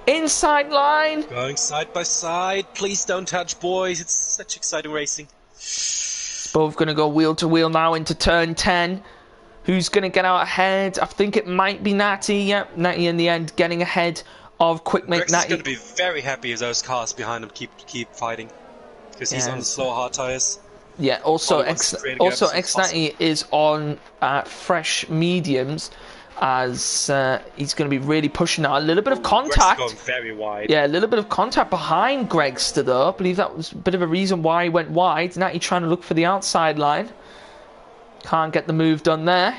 Speaker 1: Inside line.
Speaker 2: Going side by side. Please don't touch, boys. It's such exciting racing.
Speaker 1: Both going to go wheel to wheel now into turn 10. Who's going to get out ahead? I think it might be Natty. Yep, Natty in the end getting ahead of Quick Mick.
Speaker 2: Natty's going to be very happy if those cars behind him keep fighting. Because he's on the slower hard tyres.
Speaker 1: Yeah, also X90 is on fresh mediums. As he's going to be really pushing out. A little bit of contact.
Speaker 2: Going very wide.
Speaker 1: Yeah, a little bit of contact behind Gregster though. I believe that was a bit of a reason why he went wide. Now he's trying to look for the outside line. Can't get the move done there.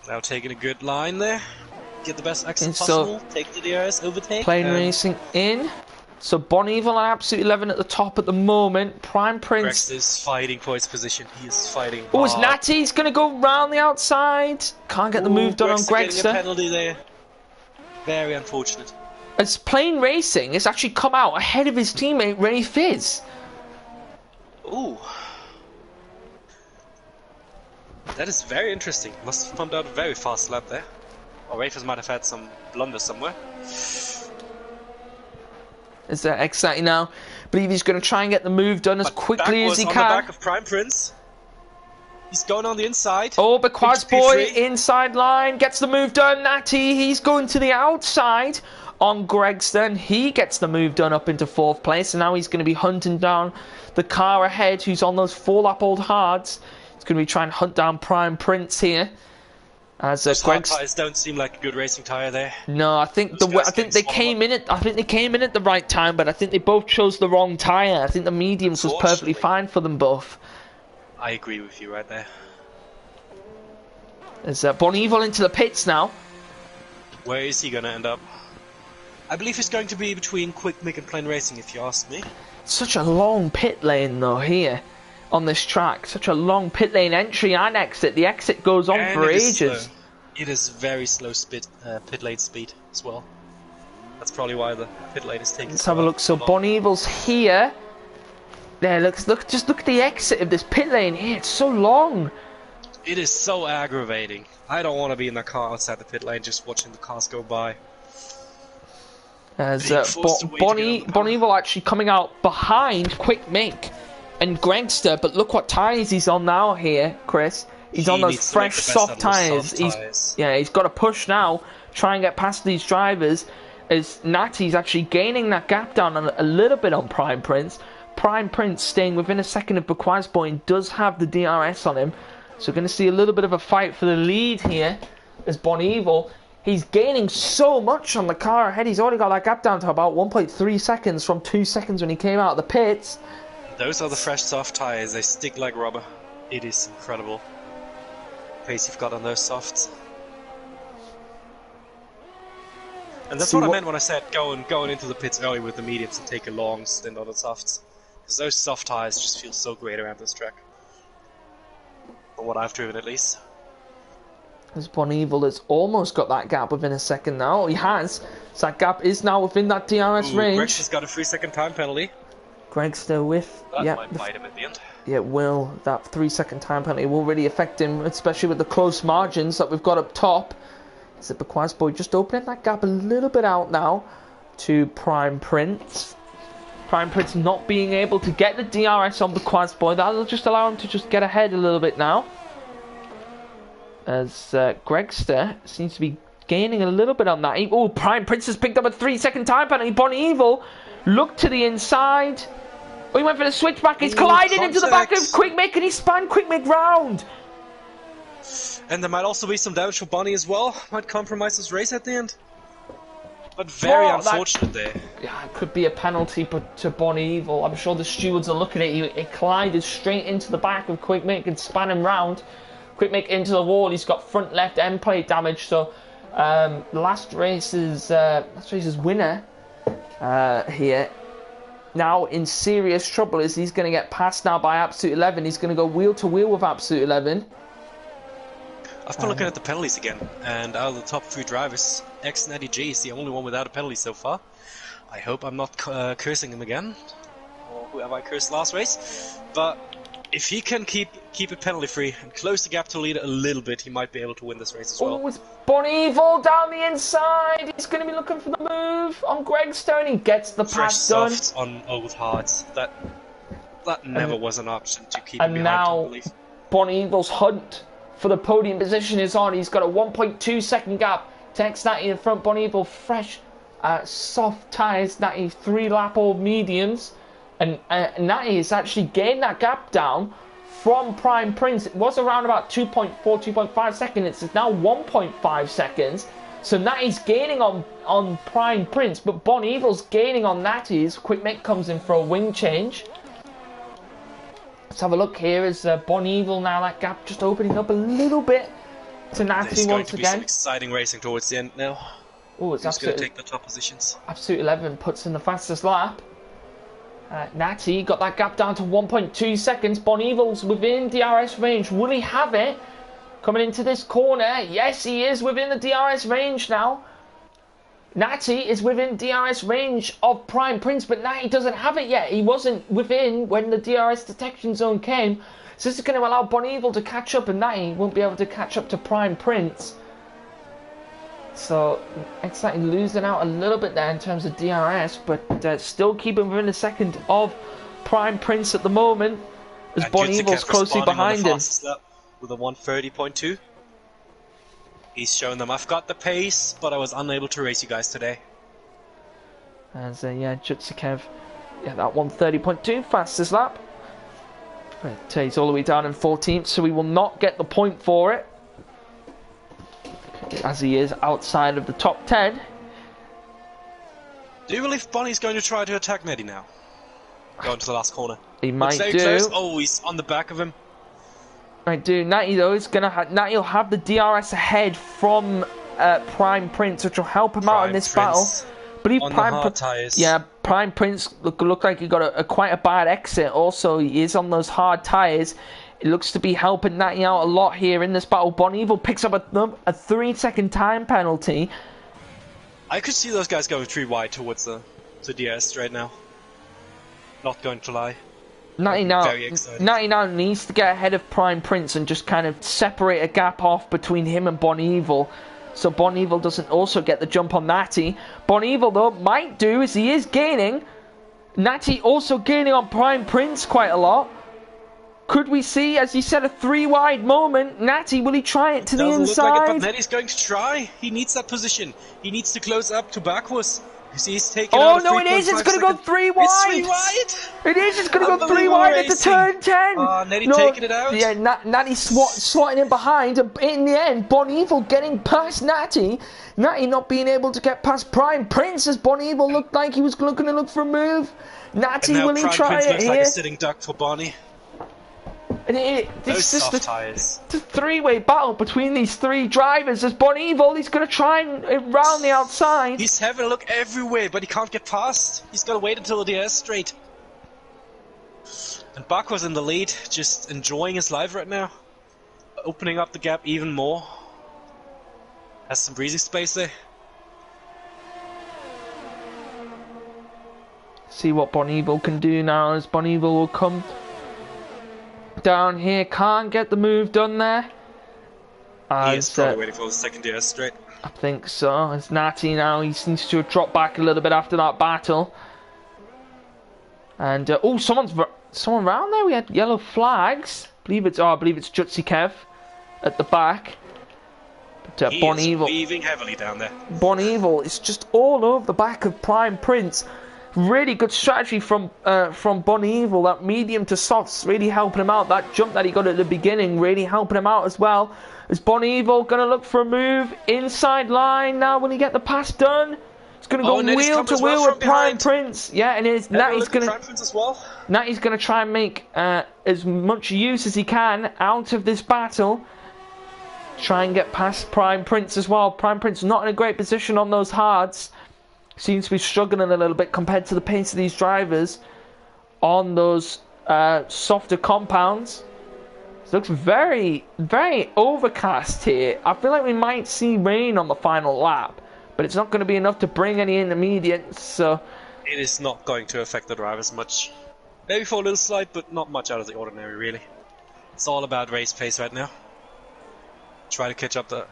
Speaker 2: Now taking a good line there. Get the best exit possible. Take the DRS, overtake.
Speaker 1: Plain racing in. So Bon Evil and Absolute 11 at the top at the moment. Prime Prince
Speaker 2: is fighting for his position. He is fighting.
Speaker 1: Oh, it's Natty. He's going to go round the outside. Can't get the move done on Gregster.
Speaker 2: Getting a penalty there. Very unfortunate.
Speaker 1: As Plain Racing has actually come out ahead of his teammate Ray Fizz.
Speaker 2: Ooh. That is very interesting. Must have pumped out a very fast lap there. Or Ray Fizz might have had some blunder somewhere.
Speaker 1: Is that exciting now? I believe he's going to try and get the move done as quickly as he can.
Speaker 2: On the back of Prime Prince. He's going on the inside.
Speaker 1: Oh, but Quad's boy inside line gets the move done. Natty, he's going to the outside on Gregston. He gets the move done up into 4th place, and now he's going to be hunting down the car ahead, who's on those 4-lap old hards. He's going to be trying to hunt down Prime Prince here. As
Speaker 2: hard tyres don't seem like a good racing tyre there.
Speaker 1: No, I think they came in at the right time, but I think they both chose the wrong tyre. I think the mediums was perfectly fine for them both.
Speaker 2: I agree with you right there.
Speaker 1: There's Bon Evil into the pits now.
Speaker 2: Where is he going to end up? I believe he's going to be between Quick Mick and Plain Racing, if you ask me.
Speaker 1: Such a long pit lane though here on this track. Such a long pit lane entry and exit. The exit goes on for ages.
Speaker 2: It is very slow pit lane speed as well. That's probably why the pit lane is taking.
Speaker 1: Let's have a look. So Bon Evil's here. There, just look at the exit of this pit lane here. It's so long.
Speaker 2: It is so aggravating. I don't want to be in the car outside the pit lane, just watching the cars go by.
Speaker 1: As Bon Evil actually coming out behind Quick Mick and Gregster, but look what tyres he's on now here, Chris. He's on those fresh, soft tyres. He's got to push now, try and get past these drivers. As Natty's actually gaining that gap down a little bit on Prime Prince. Prime Prince staying within a second of Bequazboy and does have the DRS on him. So we're going to see a little bit of a fight for the lead here as Bon Evil. He's gaining so much on the car ahead. He's already got that gap down to about 1.3 seconds from 2 seconds when he came out of the pits.
Speaker 2: Those are the fresh soft tyres. They stick like rubber. It is incredible. Pace you've got on those softs. And that's what I meant when I said going into the pits early with the mediums and take a long stint on the softs. Because those soft tyres just feel so great around this track. From what I've driven at least.
Speaker 1: As Bon Evil has almost got that gap within a second now. He has. So that gap is now within that DRS range.
Speaker 2: Greg's just got a 3-second time penalty.
Speaker 1: Greg's still with...
Speaker 2: That might bite him at the end.
Speaker 1: Yeah, it will. That 3-second time penalty will really affect him, especially with the close margins that we've got up top. Is it Bequazboy just opening that gap a little bit out now to Prime Prince. Prime Prince not being able to get the DRS on Bequazboy. That'll just allow him to just get ahead a little bit now. As Gregster seems to be gaining a little bit on that. Oh, Prime Prince has picked up a 3-second time penalty. Bon Evil looked to the inside. Oh, he went for the switchback. He's collided into the back of Quick Mick and he spun Quick Mick round.
Speaker 2: And there might also be some damage for Bonnie as well. Might compromise his race at the end. But very unfortunate there.
Speaker 1: Yeah, it could be a penalty to Bon Evil. I'm sure the stewards are looking at you. It collided straight into the back of Quick Mick and span him round. Quick Mick into the wall. He's got front left end plate damage. So last race's winner here now in serious trouble as he's going to get passed now by Absolute 11. He's going to go wheel to wheel with Absolute 11.
Speaker 2: I've been looking at the penalties again, and out of the top 3 drivers, Natty G is the only one without a penalty so far. I hope I'm not cursing him again, or whoever I cursed last race. But if he can keep it penalty free and close the gap to leader a little bit, he might be able to win this race as well.
Speaker 1: Oh, it's Bon Evil down the inside. He's going to be looking for the move on Greg Stone. He gets the pass done.
Speaker 2: Fresh softs on old hards. That never was an option to keep him behind.
Speaker 1: And now Bon Evil's hunt for the podium position is on. He's got a 1.2 second gap. Tex Natty in front. Bon Evil fresh, soft tyres. Natty 3-lap old mediums. And Natty has actually gained that gap down from Prime Prince. It was around about 2.4, 2.5 seconds. It's now 1.5 seconds. So Natty's gaining on Prime Prince, but Bon Evil's gaining on Natty's. Quick Mick comes in for a wing change. Let's have a look here as Bon Evil now, that gap just opening up a little bit to Natty once again. There's going to be some
Speaker 2: exciting racing towards the end now.
Speaker 1: Oh, it's
Speaker 2: Who's going to take the top positions?
Speaker 1: Absolute 11 puts in the fastest lap. Natty got that gap down to 1.2 seconds. Bon Evil's within DRS range. Will he have it? Coming into this corner. Yes, he is within the DRS range now. Natty is within DRS range of Prime Prince, but Natty doesn't have it yet. He wasn't within when the DRS detection zone came. So this is going to allow Bon Evil to catch up, and Natty won't be able to catch up to Prime Prince. So it's like losing out a little bit there in terms of DRS, but still keeping within a second of Prime Prince at the moment, as Bon Evil's closely behind him.
Speaker 2: With a 1:30.2. He's shown them, I've got the pace, but I was unable to race you guys today.
Speaker 1: As Jutsukev, that 1:30.2 fastest lap. But he's all the way down in 14th, so we will not get the point for it, as he is outside of the top 10.
Speaker 2: Do you believe Bonnie's going to try to attack Nettie now? Going to the last corner.
Speaker 1: He might do.
Speaker 2: Close. Oh, he's on the back of him.
Speaker 1: Right, dude. Natty though is Natty will have the DRS ahead from Prime Prince, which will help him out in this battle. I believe Prime Prince look like he got quite a bad exit. Also, he is on those hard tyres. It looks to be helping Natty out a lot here in this battle. Bon Evil picks up a 3-second time penalty.
Speaker 2: I could see those guys going 3 wide towards the DRS right now. Not going to lie.
Speaker 1: Natty now needs to get ahead of Prime Prince and just kind of separate a gap off between him and Bon Evil, so Bon Evil doesn't also get the jump on Natty. Bon Evil though might do, as he is gaining. Natty also gaining on Prime Prince quite a lot. Could we see, as you said, a 3-wide moment? Natty, will he try it to the
Speaker 2: Doesn't
Speaker 1: inside?
Speaker 2: look like it, but Netty's going to try. He needs that position. He needs to close up to backwards. He's taking out
Speaker 1: no, it is. It's going to go 3 wide.
Speaker 2: It's 3 wide.
Speaker 1: It is. It's going to go 3 wide at the turn 10.
Speaker 2: Netty taking it out.
Speaker 1: Yeah, Natty swatting in behind. In the end, Bon Evil getting past Natty. Natty not being able to get past Prime Prince, as Bon Evil looked like he was looking to look for a move. Natty, will he try it
Speaker 2: looks
Speaker 1: here?
Speaker 2: Like a sitting duck for Bonnie.
Speaker 1: And
Speaker 2: Those
Speaker 1: just
Speaker 2: soft tires.
Speaker 1: It's a 3-way battle between these 3 drivers. As Bon Evil, he's going to try and round the outside.
Speaker 2: He's having a look everywhere, but he can't get past. He's got to wait until the air's straight. And Buck was in the lead, just enjoying his life right now. Opening up the gap even more. Has some breathing space there.
Speaker 1: See what Bon Evil can do now, as Bon Evil will come down here. Can't get the move done there.
Speaker 2: He is probably waiting for the second air straight.
Speaker 1: I think so. As Natty now, he seems to have dropped back a little bit after that battle. And someone round there. We had yellow flags. I believe it's Jutsi Kev at the back. But Bon Evil
Speaker 2: weaving heavily down there.
Speaker 1: Bon Evil is just all over the back of Prime Prince. Really good strategy from Bon Evil. That medium to softs really helping him out. That jump that he got at the beginning really helping him out as well. Is Bon Evil going to look for a move inside line now? Will he get the pass done? It's going to go wheel to wheel with Prime Prince. Yeah, and Natty's going to try and make as much use as he can out of this battle. Try and get past Prime Prince as well. Prime Prince not in a great position on those hards. Seems to be struggling a little bit compared to the pace of these drivers on those softer compounds. It looks very, very overcast here. I feel like we might see rain on the final lap, but it's not going to be enough to bring any intermediates. So
Speaker 2: it is not going to affect the drivers much. Maybe for a little slide, but not much out of the ordinary, really. It's all about race pace right now. Try to catch up the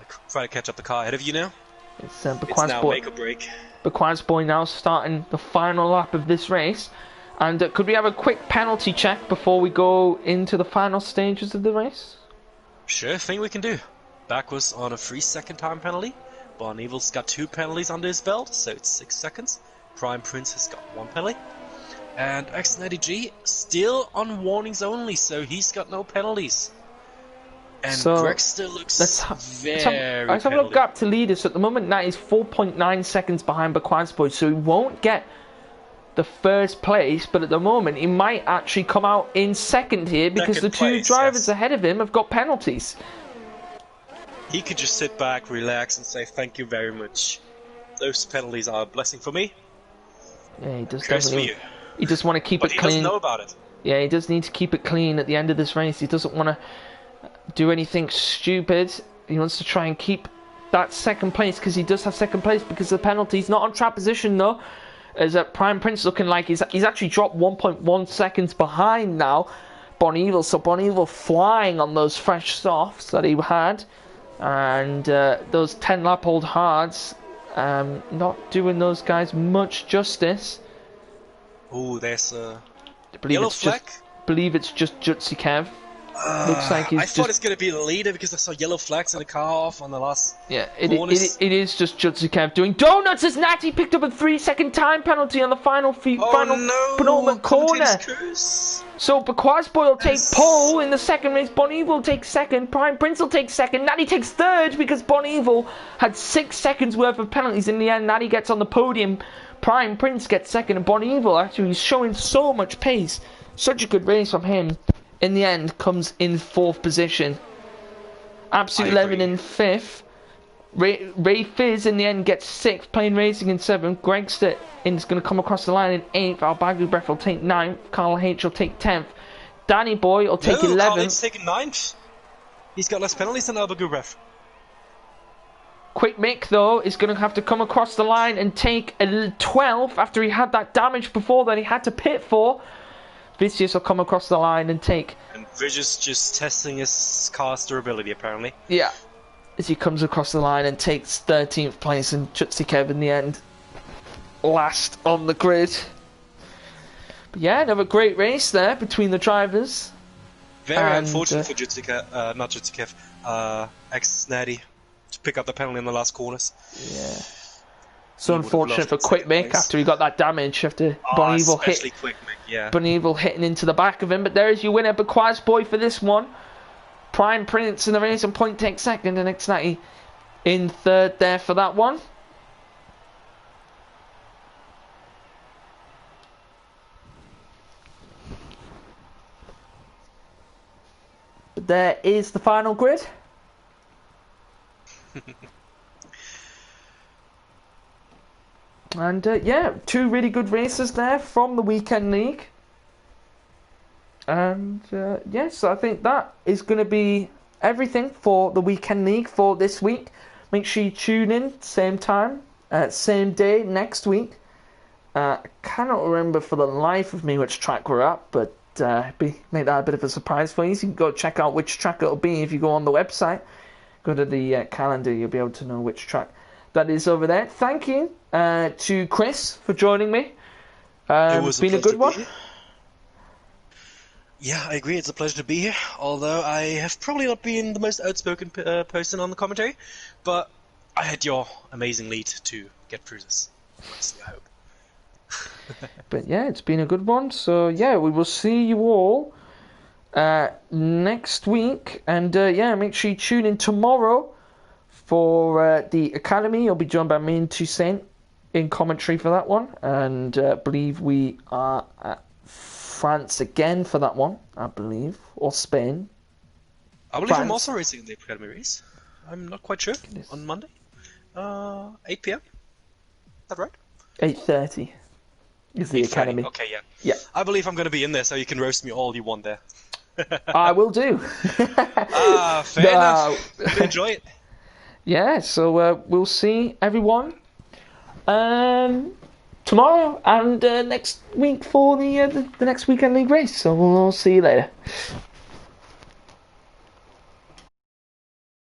Speaker 2: car ahead of you now.
Speaker 1: It's
Speaker 2: now make or break.
Speaker 1: Bequaz Boy now starting the final lap of this race. And could we have a quick penalty check before we go into the final stages of the race?
Speaker 2: Sure thing we can do. Back was on a 3-second time penalty. Bon Evil's got 2 penalties under his belt, so it's 6 seconds. Prime Prince has got 1 penalty. And X90 G still on warnings only, so he's got no penalties. And
Speaker 1: so
Speaker 2: Greg still looks
Speaker 1: let's
Speaker 2: very
Speaker 1: have a look up to lead us. At the moment, that is 4.9 seconds behind Bequaz Boy, so he won't get the first place, but at the moment he might actually come out in second here because the 2 drivers ahead of him have got penalties.
Speaker 2: He could just sit back, relax, and say thank you very much. Those penalties are a blessing for me.
Speaker 1: Yeah, he does
Speaker 2: Curse
Speaker 1: definitely.
Speaker 2: for you.
Speaker 1: He just want to keep it clean.
Speaker 2: He doesn't know about it.
Speaker 1: Yeah, he does need to keep it clean at the end of this race. He doesn't want to do anything stupid. He wants to try and keep that second place because he does have second place because of the penalties. Not on track position though. As Prime Prince looking like he's actually dropped 1.1 seconds behind now. Bon Evil, so Bon Evil flying on those fresh softs that he had, and those 10-lap-old hards, not doing those guys much justice.
Speaker 2: Oh, there's a yellow flag.
Speaker 1: Believe it's just Jutsi Kev. Looks like he's
Speaker 2: I thought it's going to be the leader because I saw yellow flags in the car off on the last.
Speaker 1: Yeah, it is just Jutsi Kev doing donuts as Natty picked up a 3-second time penalty on the final penultimate corner. So Bequaz Boy will take pole in the second race. Bon Evil will take second. Prime Prince will take second. Natty takes third because Bon Evil had 6 seconds worth of penalties. In the end, Natty gets on the podium. Prime Prince gets second, and Bon Evil actually is showing so much pace. Such a good race from him. In the end, comes in 4th position. Absolute 11 in 5th. Ray Fizz in the end gets 6th. Plain Racing in 7th. Greg Stitt is going to come across the line in 8th. Albagu Breath will take 9th. Carl H will take 10th. Danny Boy will take 11th.
Speaker 2: Carl H taking 9th. He's got less penalties than Albagu Breath.
Speaker 1: Quick Mick though is going to have to come across the line and take a 12th after he had that damage before that he had to pit for. Vicious will come across the line and take...
Speaker 2: And Vicious just testing his car's durability, apparently.
Speaker 1: Yeah. As he comes across the line and takes 13th place, and Jutsi Kev in the end last on the grid. But yeah, another great race there between the drivers.
Speaker 2: Very
Speaker 1: And,
Speaker 2: unfortunate for not Jutsikev, ex-Natty, to pick up the penalty in the last corners.
Speaker 1: Yeah. So
Speaker 2: He would have
Speaker 1: unfortunate
Speaker 2: loved
Speaker 1: for
Speaker 2: it second
Speaker 1: Quick Mick
Speaker 2: place.
Speaker 1: after he got that damage after Bonneville
Speaker 2: especially
Speaker 1: hit.
Speaker 2: Quick Mick, yeah.
Speaker 1: Bonneville hitting into the back of him, but there is your winner, Bequaz Boy, for this one. Prime Prince in the race and Point takes second, and X90 in third there for that one. But there is the final grid. And yeah, two really good races there from the weekend league. And yes, I think that is going to be everything for the weekend league for this week. Make sure you tune in, same time, same day next week. I cannot remember for the life of me which track we're at, but make that a bit of a surprise for you. So you can go check out which track it'll be if you go on the website. Go to the calendar, you'll be able to know which track that is over there. Thank you to Chris for joining me. It's been a good one.
Speaker 2: Yeah, I agree. It's a pleasure to be here. Although I have probably not been the most outspoken person on the commentary, but I had your amazing lead to get through this. Honestly, I hope.
Speaker 1: But yeah, it's been a good one. So yeah, we will see you all next week. And yeah, make sure you tune in tomorrow for the Academy. You'll be joined by me and Toussaint in commentary for that one. And I believe we are at France again for that one, I believe. Or Spain.
Speaker 2: I believe France. I'm also racing in the Academy race. I'm not quite sure. On Monday. 8 p.m. Is that right?
Speaker 1: 8:30 is the Academy.
Speaker 2: Okay, yeah.
Speaker 1: Yeah.
Speaker 2: I believe I'm going to be in there, so you can roast me all you want there.
Speaker 1: I will do.
Speaker 2: Fair enough. Enjoy it.
Speaker 1: Yeah, so we'll see everyone tomorrow and next week for the next weekend league race. So we'll see you later.